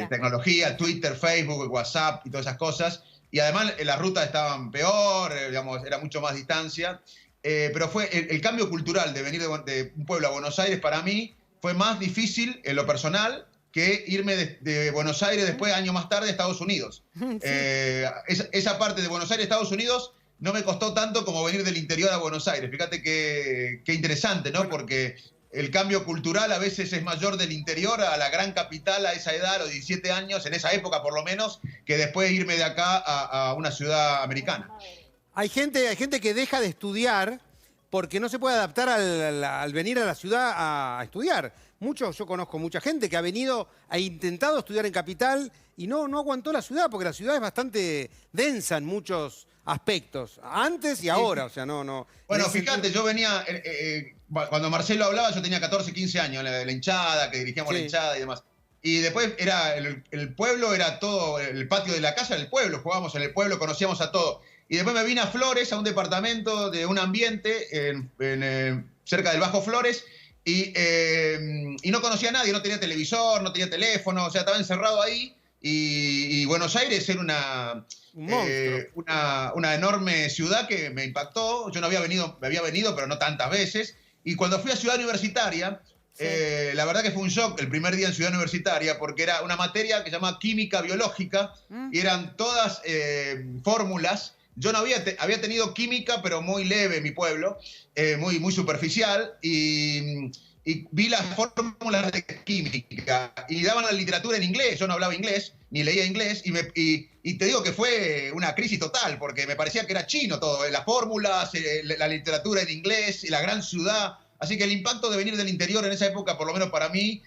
tecnología, Twitter, Facebook, WhatsApp y todas esas cosas. Y además las rutas estaban peor, digamos, era mucho más distancia. Pero fue el cambio cultural de venir de un pueblo a Buenos Aires para mí fue más difícil en lo personal que irme de Buenos Aires después, años más tarde, a Estados Unidos. Sí. Esa parte de Buenos Aires, Estados Unidos, no me costó tanto como venir del interior a Buenos Aires. Fíjate qué interesante, ¿no? Porque el cambio cultural a veces es mayor del interior a la gran capital a esa edad, a los 17 años, en esa época por lo menos, que después irme de acá a una ciudad americana. Hay gente que deja de estudiar porque no se puede adaptar al venir a la ciudad a estudiar. Yo conozco mucha gente que ha intentado estudiar en Capital y no aguantó la ciudad, porque la ciudad es bastante densa en muchos aspectos, antes y ahora, o sea, no. Bueno, fíjate, yo venía, cuando Marcelo hablaba, yo tenía 14, 15 años, la hinchada, que dirigíamos la hinchada y demás. Y después era el pueblo, era todo, el patio de la casa del pueblo, jugábamos en el pueblo, conocíamos a todo. Y después me vine a Flores, a un departamento de un ambiente cerca del Bajo Flores, y no conocía a nadie, no tenía televisor, no tenía teléfono, o sea, estaba encerrado ahí. Y Buenos Aires era una enorme ciudad que me impactó. Yo me había venido, pero no tantas veces. Y cuando fui a Ciudad Universitaria, Sí. La verdad que fue un shock el primer día en Ciudad Universitaria, porque era una materia que se llama química biológica, y eran todas fórmulas. Yo no había tenido química, pero muy leve en mi pueblo, muy superficial, y vi las fórmulas de química, y daban la literatura en inglés. Yo no hablaba inglés, ni leía inglés, y te digo que fue una crisis total, porque me parecía que era chino todo, las fórmulas, la literatura en inglés, y la gran ciudad. Así que el impacto de venir del interior en esa época, por lo menos para mí,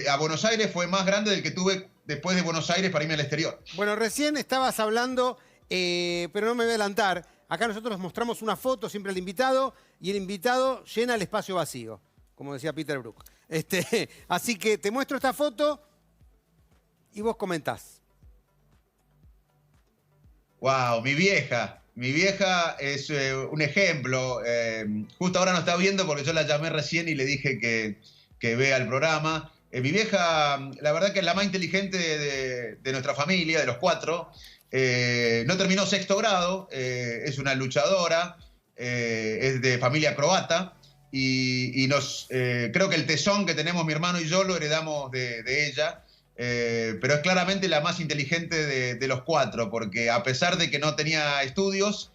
a Buenos Aires fue más grande del que tuve después de Buenos Aires para irme al exterior. Bueno, recién estabas hablando, pero no me voy a adelantar. Acá nosotros mostramos una foto siempre al invitado, y el invitado llena el espacio vacío, como decía Peter Brook. Así que te muestro esta foto y vos comentás. Wow, mi vieja. Mi vieja es un ejemplo. Justo ahora no está viendo porque yo la llamé recién y le dije que vea el programa. Mi vieja, la verdad que es la más inteligente de nuestra familia, de los 4. No terminó 6º grado, es una luchadora, es de familia croata. Y creo que el tesón que tenemos mi hermano y yo lo heredamos de ella. Pero es claramente la más inteligente de los 4, porque a pesar de que no tenía estudios,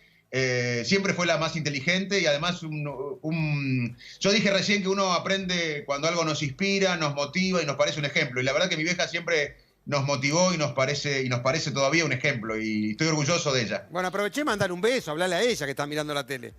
siempre fue la más inteligente, y además yo dije recién que uno aprende cuando algo nos inspira, nos motiva y nos parece un ejemplo, y la verdad que mi vieja siempre nos motivó y nos parece todavía un ejemplo, y estoy orgulloso de ella. Bueno, aproveché y mandar un beso, hablarle a ella que está mirando la tele.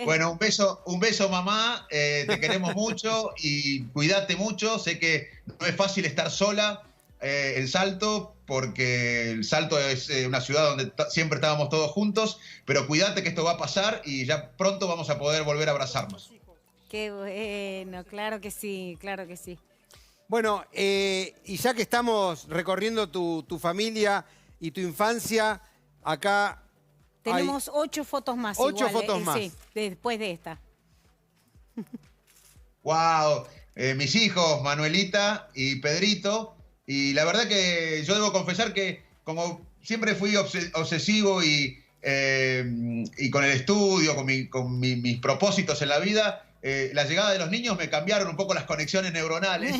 Bueno, un beso mamá, te queremos mucho y cuídate mucho. Sé que no es fácil estar sola en Salto, porque el Salto es una ciudad donde siempre estábamos todos juntos, pero cuídate que esto va a pasar y ya pronto vamos a poder volver a abrazarnos. Qué bueno, claro que sí, claro que sí. Bueno, y ya que estamos recorriendo tu familia y tu infancia, acá tenemos 8 fotos más. 8 fotos más. Sí, después de esta. ¡Wow! Mis hijos, Manuelita y Pedrito. Y la verdad que yo debo confesar que como siempre fui obsesivo y con el estudio, con mis propósitos en la vida, la llegada de los niños me cambiaron un poco las conexiones neuronales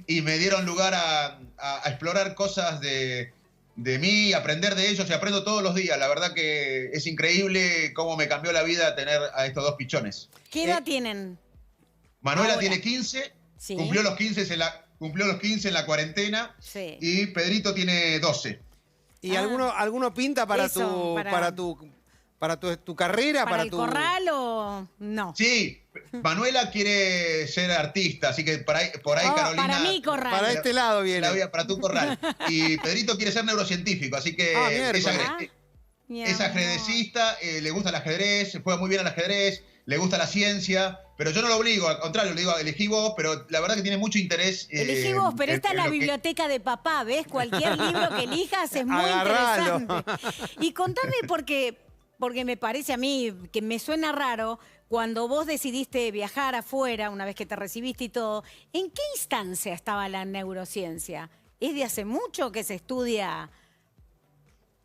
y me dieron lugar a explorar cosas de mí, aprender de ellos, y aprendo todos los días. La verdad que es increíble cómo me cambió la vida tener a estos 2 pichones. ¿Qué edad tienen? Manuela ahora tiene 15, sí. Cumplió los 15 en la cuarentena, sí. Y Pedrito tiene 12. ¿Y alguno pinta para tu carrera? ¿Para el corral o no? Sí, Manuela quiere ser artista, así que por ahí Carolina... Para mi corral. Para este lado viene. Para tu corral. Y Pedrito quiere ser neurocientífico, así que es ajedrecista, le gusta el ajedrez, juega muy bien al ajedrez, le gusta la ciencia, pero yo no lo obligo, al contrario, le digo, elegí vos, pero la verdad que tiene mucho interés. Elegí vos, pero esta es la biblioteca de papá, ¿ves? Cualquier libro que elijas es muy interesante. Y contame porque me parece a mí que me suena raro, cuando vos decidiste viajar afuera, una vez que te recibiste y todo, ¿en qué instancia estaba la neurociencia? ¿Es de hace mucho que se estudia?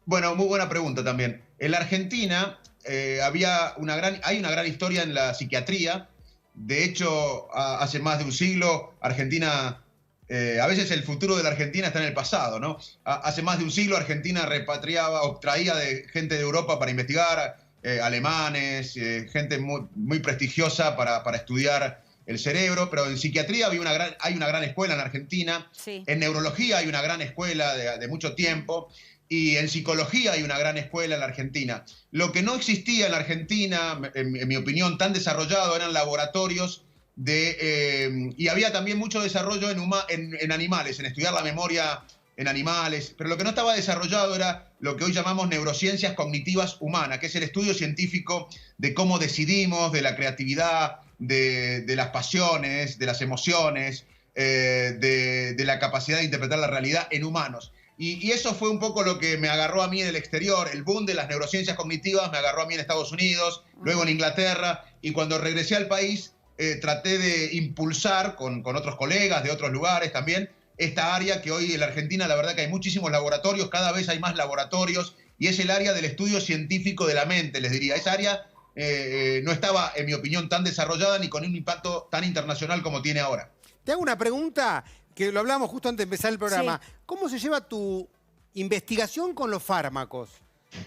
Bueno, muy buena pregunta también. En la Argentina hay una gran historia en la psiquiatría. De hecho, hace más de un siglo, Argentina, a veces el futuro de la Argentina está en el pasado, ¿no? Hace más de un siglo Argentina repatriaba o traía de gente de Europa para investigar, alemanes, gente muy prestigiosa para estudiar el cerebro, pero en psiquiatría hay una gran escuela en Argentina, sí. En neurología hay una gran escuela de mucho tiempo, y en psicología hay una gran escuela en la Argentina. Lo que no existía en la Argentina, en mi opinión, tan desarrollado, eran laboratorios y había también mucho desarrollo en animales, en estudiar la memoria en animales, pero lo que no estaba desarrollado era lo que hoy llamamos neurociencias cognitivas humanas, que es el estudio científico de cómo decidimos, de la creatividad, de las pasiones, de las emociones, de la capacidad de interpretar la realidad en humanos. Y eso fue un poco lo que me agarró a mí en el exterior. El boom de las neurociencias cognitivas me agarró a mí en Estados Unidos, luego en Inglaterra, y cuando regresé al país traté de impulsar con otros colegas de otros lugares también esta área que hoy en la Argentina la verdad que hay muchísimos laboratorios, cada vez hay más laboratorios, y es el área del estudio científico de la mente, les diría. Esa área no estaba, en mi opinión, tan desarrollada ni con un impacto tan internacional como tiene ahora. Te hago una pregunta que lo hablamos justo antes de empezar el programa. Sí. ¿Cómo se lleva tu investigación con los fármacos?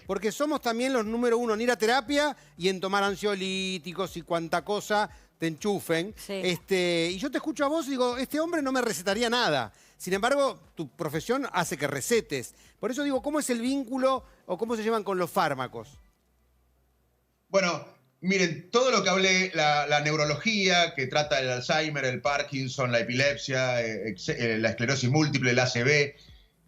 Porque somos también los número uno en ir a terapia y en tomar ansiolíticos y cuanta cosa te enchufen. Sí. Y yo te escucho a vos y digo, este hombre no me recetaría nada. Sin embargo, tu profesión hace que recetes. Por eso digo, ¿cómo es el vínculo o cómo se llevan con los fármacos? Bueno, miren, todo lo que hablé, la neurología, que trata el Alzheimer, el Parkinson, la epilepsia, la esclerosis múltiple, el ACV,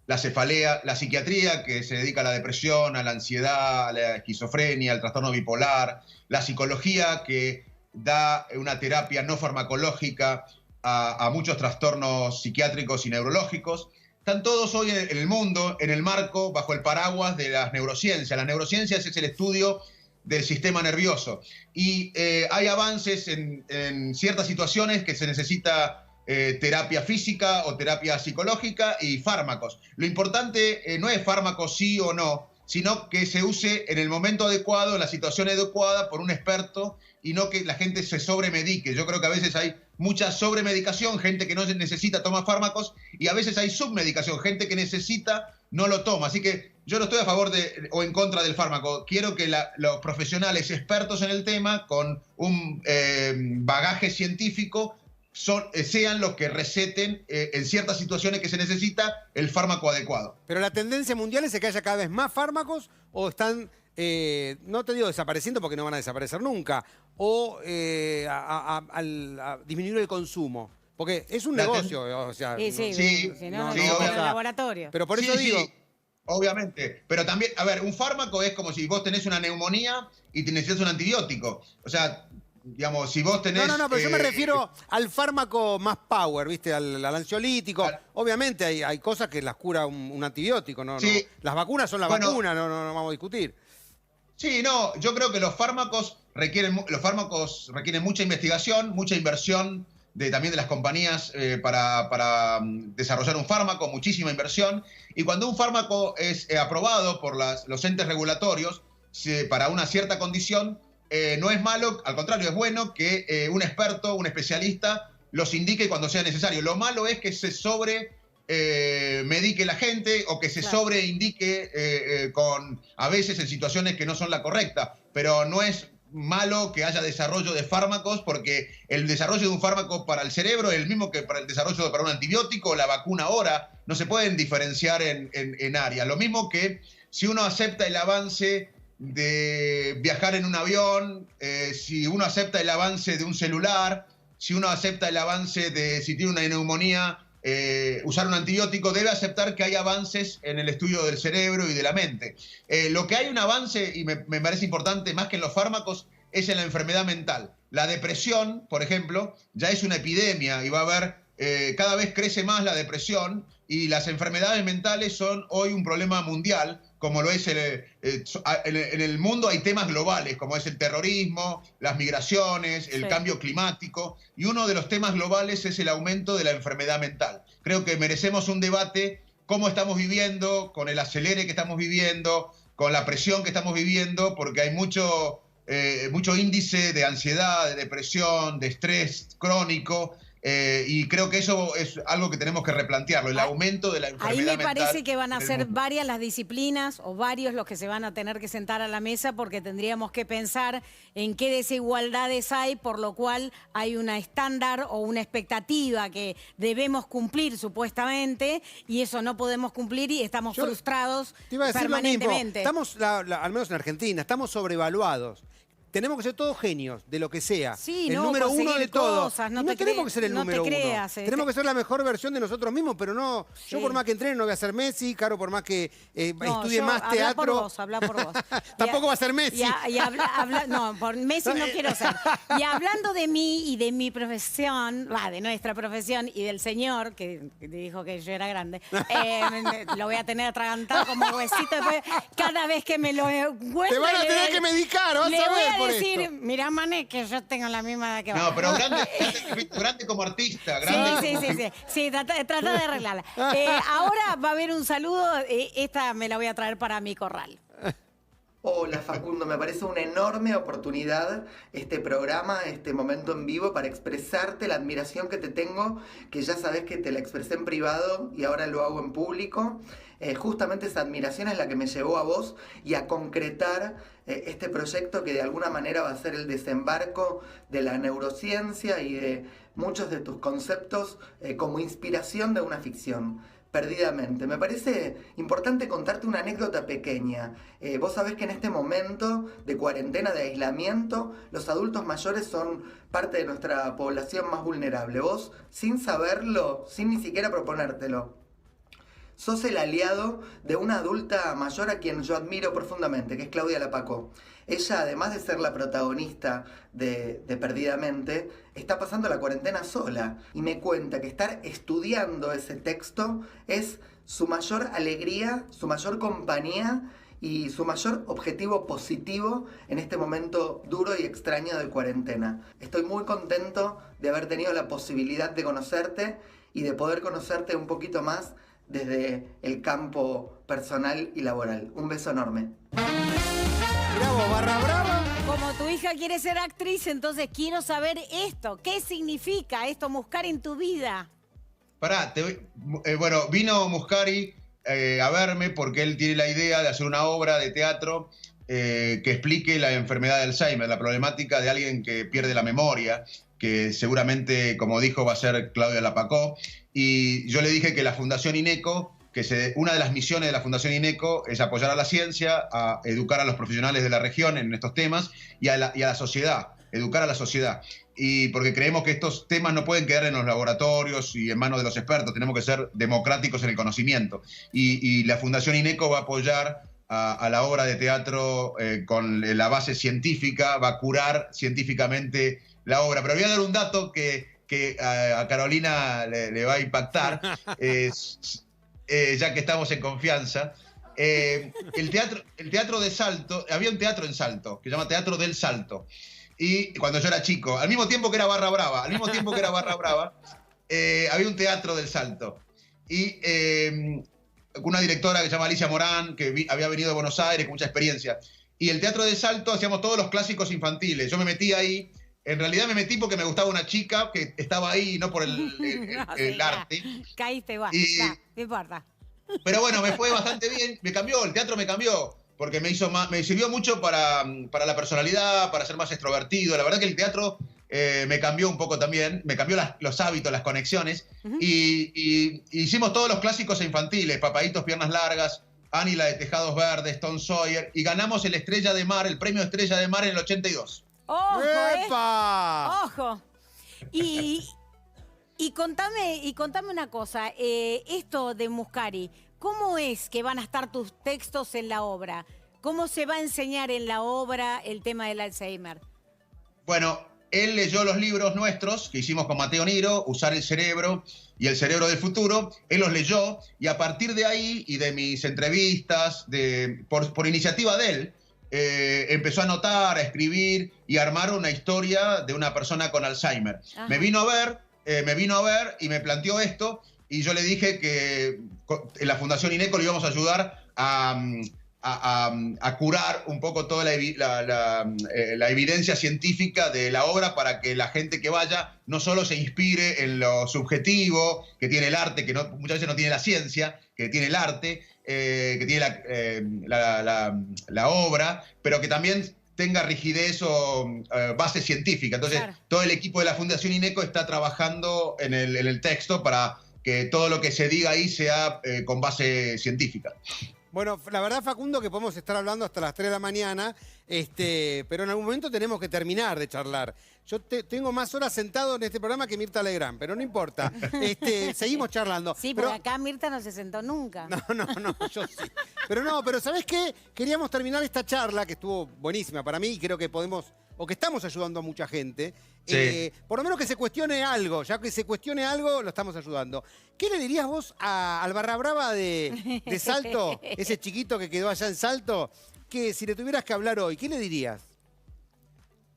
la cefalea, la psiquiatría, que se dedica a la depresión, a la ansiedad, a la esquizofrenia, al trastorno bipolar, la psicología, que da una terapia no farmacológica a muchos trastornos psiquiátricos y neurológicos. Están todos hoy en el mundo, en el marco, bajo el paraguas de las neurociencias. Las neurociencias es el estudio del sistema nervioso. Y hay avances en ciertas situaciones que se necesita terapia física o terapia psicológica y fármacos. Lo importante no es fármaco sí o no, sino que se use en el momento adecuado, en la situación adecuada, por un experto, y no que la gente se sobremedique. Yo creo que a veces hay mucha sobremedicación, gente que no necesita toma fármacos, y a veces hay submedicación, gente que necesita no lo toma. Así que yo no estoy a favor o en contra del fármaco. Quiero que los profesionales expertos en el tema, con un bagaje científico, sean los que receten en ciertas situaciones que se necesita el fármaco adecuado. Pero la tendencia mundial es que haya cada vez más fármacos o están, no te digo desapareciendo porque no van a desaparecer nunca, o a disminuir el consumo. Porque es un negocio, o sea... Sí, no, sí, el laboratorio. Pero por eso digo... Sí, obviamente. Pero también, a ver, un fármaco es como si vos tenés una neumonía y te necesitas un antibiótico. O sea, digamos, si vos tenés... No, pero yo me refiero al fármaco más power, ¿viste? Al ansiolítico. Obviamente hay cosas que las cura un antibiótico, ¿no? Sí. Las vacunas son las vacunas, no vamos a discutir. Sí, no, yo creo que los fármacos requieren mucha investigación, mucha inversión también de las compañías para desarrollar un fármaco, muchísima inversión. Y cuando un fármaco es aprobado por los entes regulatorios para una cierta condición, no es malo, al contrario, es bueno que un experto, un especialista, los indique cuando sea necesario. Lo malo es que se medique la gente o que se sobreindique a veces en situaciones que no son la correcta. Pero no es malo que haya desarrollo de fármacos, porque el desarrollo de un fármaco para el cerebro es el mismo que para el desarrollo para un antibiótico o la vacuna ahora. No se pueden diferenciar en áreas. Lo mismo que si uno acepta el avance de viajar en un avión, si uno acepta el avance de un celular, si uno acepta el avance de si tiene una neumonía, usar un antibiótico, debe aceptar que hay avances en el estudio del cerebro y de la mente. Lo que hay un avance, y me parece importante más que en los fármacos, es en la enfermedad mental. La depresión, por ejemplo, ya es una epidemia y va a haber, cada vez crece más la depresión, y las enfermedades mentales son hoy un problema mundial, como lo es en el mundo. Hay temas globales, como es el terrorismo, las migraciones, el cambio climático, y uno de los temas globales es el aumento de la enfermedad mental. Creo que merecemos un debate, cómo estamos viviendo, con el acelere que estamos viviendo, con la presión que estamos viviendo, porque hay mucho índice de ansiedad, de depresión, de estrés crónico. Y creo que eso es algo que tenemos que replantearlo, el aumento de la enfermedad mental. Ahí me parece que van a ser varias las disciplinas o varios los que se van a tener que sentar a la mesa, porque tendríamos que pensar en qué desigualdades hay, por lo cual hay una estándar o una expectativa que debemos cumplir supuestamente, y eso no podemos cumplir y estamos frustrados permanentemente. Estamos, al menos en Argentina, estamos sobrevaluados. Tenemos que ser todos genios de lo que sea. Sí, el número uno de todo. No tenemos que ser el número uno. Tenemos que ser la mejor versión de nosotros mismos, pero no. Sí. Yo por más que entrene no voy a ser Messi, Caro por más que estudie más teatro. Habla por vos. Tampoco va a ser Messi. No, por Messi no quiero ser. Y hablando de mí y de mi profesión, de nuestra profesión y del señor, que dijo que yo era grande, lo voy a tener atragantado como huesito después, cada vez que me lo encuentre. Te van a tener que medicar, vas a ver. Decir, mirá, Mané, que yo tengo la misma edad que vos. No, pero grande como artista. Grande sí, trata de arreglarla. Ahora va a haber un saludo, esta me la voy a traer para mi corral. Hola Facundo, me parece una enorme oportunidad este programa, este momento en vivo para expresarte la admiración que te tengo, que ya sabes que te la expresé en privado y ahora lo hago en público. Justamente esa admiración es la que me llevó a vos y a concretar este proyecto que de alguna manera va a ser el desembarco de la neurociencia y de muchos de tus conceptos como inspiración de una ficción. Perdidamente. Me parece importante contarte una anécdota pequeña. Vos sabés que en este momento de cuarentena, de aislamiento, los adultos mayores son parte de nuestra población más vulnerable. Vos, sin saberlo, sin ni siquiera proponértelo, sos el aliado de una adulta mayor a quien yo admiro profundamente, que es Claudia Lapacó. Ella, además de ser la protagonista de Perdidamente, está pasando la cuarentena sola y me cuenta que estar estudiando ese texto es su mayor alegría, su mayor compañía y su mayor objetivo positivo en este momento duro y extraño de cuarentena. Estoy muy contento de haber tenido la posibilidad de conocerte y de poder conocerte un poquito más desde el campo personal y laboral. Un beso enorme. Bravo, barra brava. Como tu hija quiere ser actriz, entonces quiero saber esto. ¿Qué significa esto, Muscari, en tu vida? Pará, bueno, vino Muscari a verme porque él tiene la idea de hacer una obra de teatro que explique la enfermedad de Alzheimer, la problemática de alguien que pierde la memoria, que seguramente, como dijo, va a ser Claudia Lapacó. Y yo le dije que la Fundación INECO, una de las misiones de la Fundación INECO es apoyar a la ciencia, a educar a los profesionales de la región en estos temas y a la sociedad, educar a la sociedad. Y porque creemos que estos temas no pueden quedar en los laboratorios y en manos de los expertos, tenemos que ser democráticos en el conocimiento. Y la Fundación INECO va a apoyar a la obra de teatro con la base científica, va a curar científicamente la obra. Pero voy a dar un dato que a Carolina le va a impactar, ya que estamos en confianza. El teatro de Salto, había un teatro en Salto, que se llama Teatro del Salto. Y cuando yo era chico, al mismo tiempo que era Barra Brava, había un teatro del Salto. Y una directora que se llama Alicia Morán, que había venido de Buenos Aires con mucha experiencia. Y el Teatro del Salto hacíamos todos los clásicos infantiles. Yo me metí ahí. En realidad me metí porque me gustaba una chica que estaba ahí, no por el arte. Caíste igual, no importa. Pero bueno, me fue bastante bien, el teatro me cambió, porque me sirvió mucho para la personalidad, para ser más extrovertido. La verdad que el teatro me cambió un poco también, me cambió los hábitos, las conexiones. Y hicimos todos los clásicos infantiles, Papaditos Piernas Largas, Annie la de Tejados Verdes, Tom Sawyer, y ganamos el premio Estrella de Mar en el 82. ¡Ojo, ¡Epa! ¡Ojo! Y contame una cosa, esto de Muscari, ¿cómo es que van a estar tus textos en la obra? ¿Cómo se va a enseñar en la obra el tema del Alzheimer? Bueno, él leyó los libros nuestros que hicimos con Mateo Niro, Usar el cerebro y El cerebro del futuro. Él los leyó y a partir de ahí y de mis entrevistas, por iniciativa de él, empezó a anotar, a escribir y a armar una historia de una persona con Alzheimer. Me vino a ver y me planteó esto y yo le dije que en la Fundación INECO le íbamos a ayudar a curar un poco toda la evidencia científica de la obra para que la gente que vaya no solo se inspire en lo subjetivo que tiene el arte, que muchas veces no tiene la ciencia, que tiene el arte, que tiene la obra, pero que también tenga rigidez o base científica. Entonces, claro, todo el equipo de la Fundación INECO está trabajando en el texto para que todo lo que se diga ahí sea con base científica. Bueno, la verdad, Facundo, que podemos estar hablando hasta las 3 de la mañana, pero en algún momento tenemos que terminar de charlar. Yo tengo más horas sentado en este programa que Mirta Legrand, pero no importa. Seguimos charlando. Sí, porque acá Mirta no se sentó nunca. No, yo sí. Pero ¿sabés qué? Queríamos terminar esta charla, que estuvo buenísima para mí, y creo que podemos, o que estamos ayudando a mucha gente. Sí. Por lo menos que se cuestione algo, ya que se cuestione algo, lo estamos ayudando. ¿Qué le dirías vos al Barra Brava de Salto, ese chiquito que quedó allá en Salto, que si le tuvieras que hablar hoy, qué le dirías?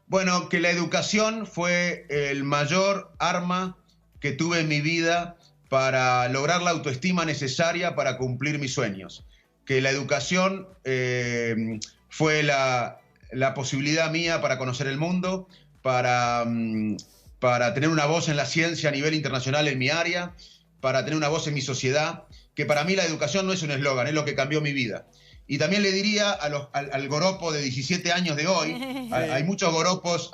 Bueno, que la educación fue el mayor arma que tuve en mi vida para lograr la autoestima necesaria para cumplir mis sueños. Que la educación fue la posibilidad mía para conocer el mundo, para tener una voz en la ciencia a nivel internacional en mi área, para tener una voz en mi sociedad, que para mí la educación no es un eslogan, es lo que cambió mi vida. Y también le diría al goropo de 17 años de hoy, hay muchos goropos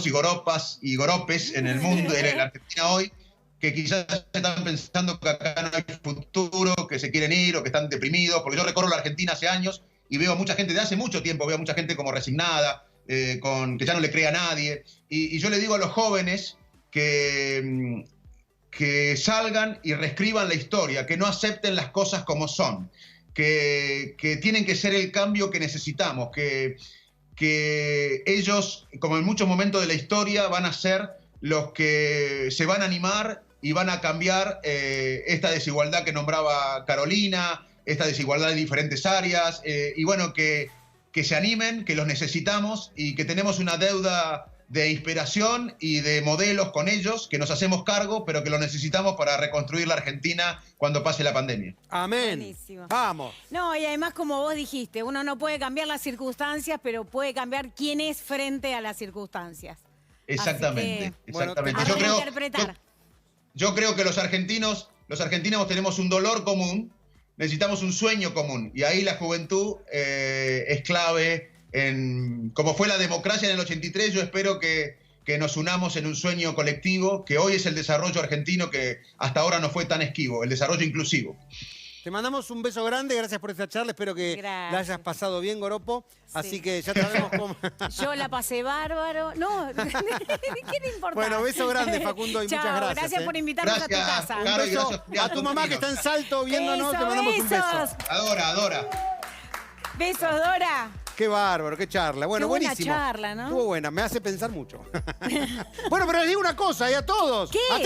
y goropas y goropes en el mundo, en la Argentina hoy, que quizás están pensando que acá no hay futuro, que se quieren ir o que están deprimidos, porque yo recorro la Argentina hace años y veo a mucha gente de hace mucho tiempo, veo a mucha gente como resignada, que ya no le cree a nadie. Y yo le digo a los jóvenes que salgan y reescriban la historia, que no acepten las cosas como son, que tienen que ser el cambio que necesitamos, que ellos, como en muchos momentos de la historia, van a ser los que se van a animar y van a cambiar esta desigualdad que nombraba Carolina, esta desigualdad en diferentes áreas, y bueno, que se animen, que los necesitamos y que tenemos una deuda de inspiración y de modelos con ellos, que nos hacemos cargo, pero que lo necesitamos para reconstruir la Argentina cuando pase la pandemia. Amén. Buenísimo. Vamos. No, y además, como vos dijiste, uno no puede cambiar las circunstancias, pero puede cambiar quién es frente a las circunstancias. Exactamente, exactamente. Bueno, yo creo que los argentinos tenemos un dolor común, necesitamos un sueño común, y ahí la juventud es clave. Como fue la democracia en el 83, yo espero que nos unamos en un sueño colectivo, que hoy es el desarrollo argentino que hasta ahora no fue tan esquivo, el desarrollo inclusivo. Te mandamos un beso grande, gracias por esta charla, espero que la hayas pasado bien, Goropo, así que ya sabemos cómo... Yo la pasé bárbaro. No, ¿qué le importa? Bueno, beso grande, Facundo, y Chao, muchas gracias. Gracias por invitarnos a tu casa. Un beso a tu mamá que está en Salto viéndonos, te mandamos un beso. Adora. Besos, Dora. Qué bárbaro, qué charla. Bueno, qué buena buenísimo. Charla, ¿no? Estuvo buena, me hace pensar mucho. Bueno, pero les digo una cosa, a todos. ¿Qué?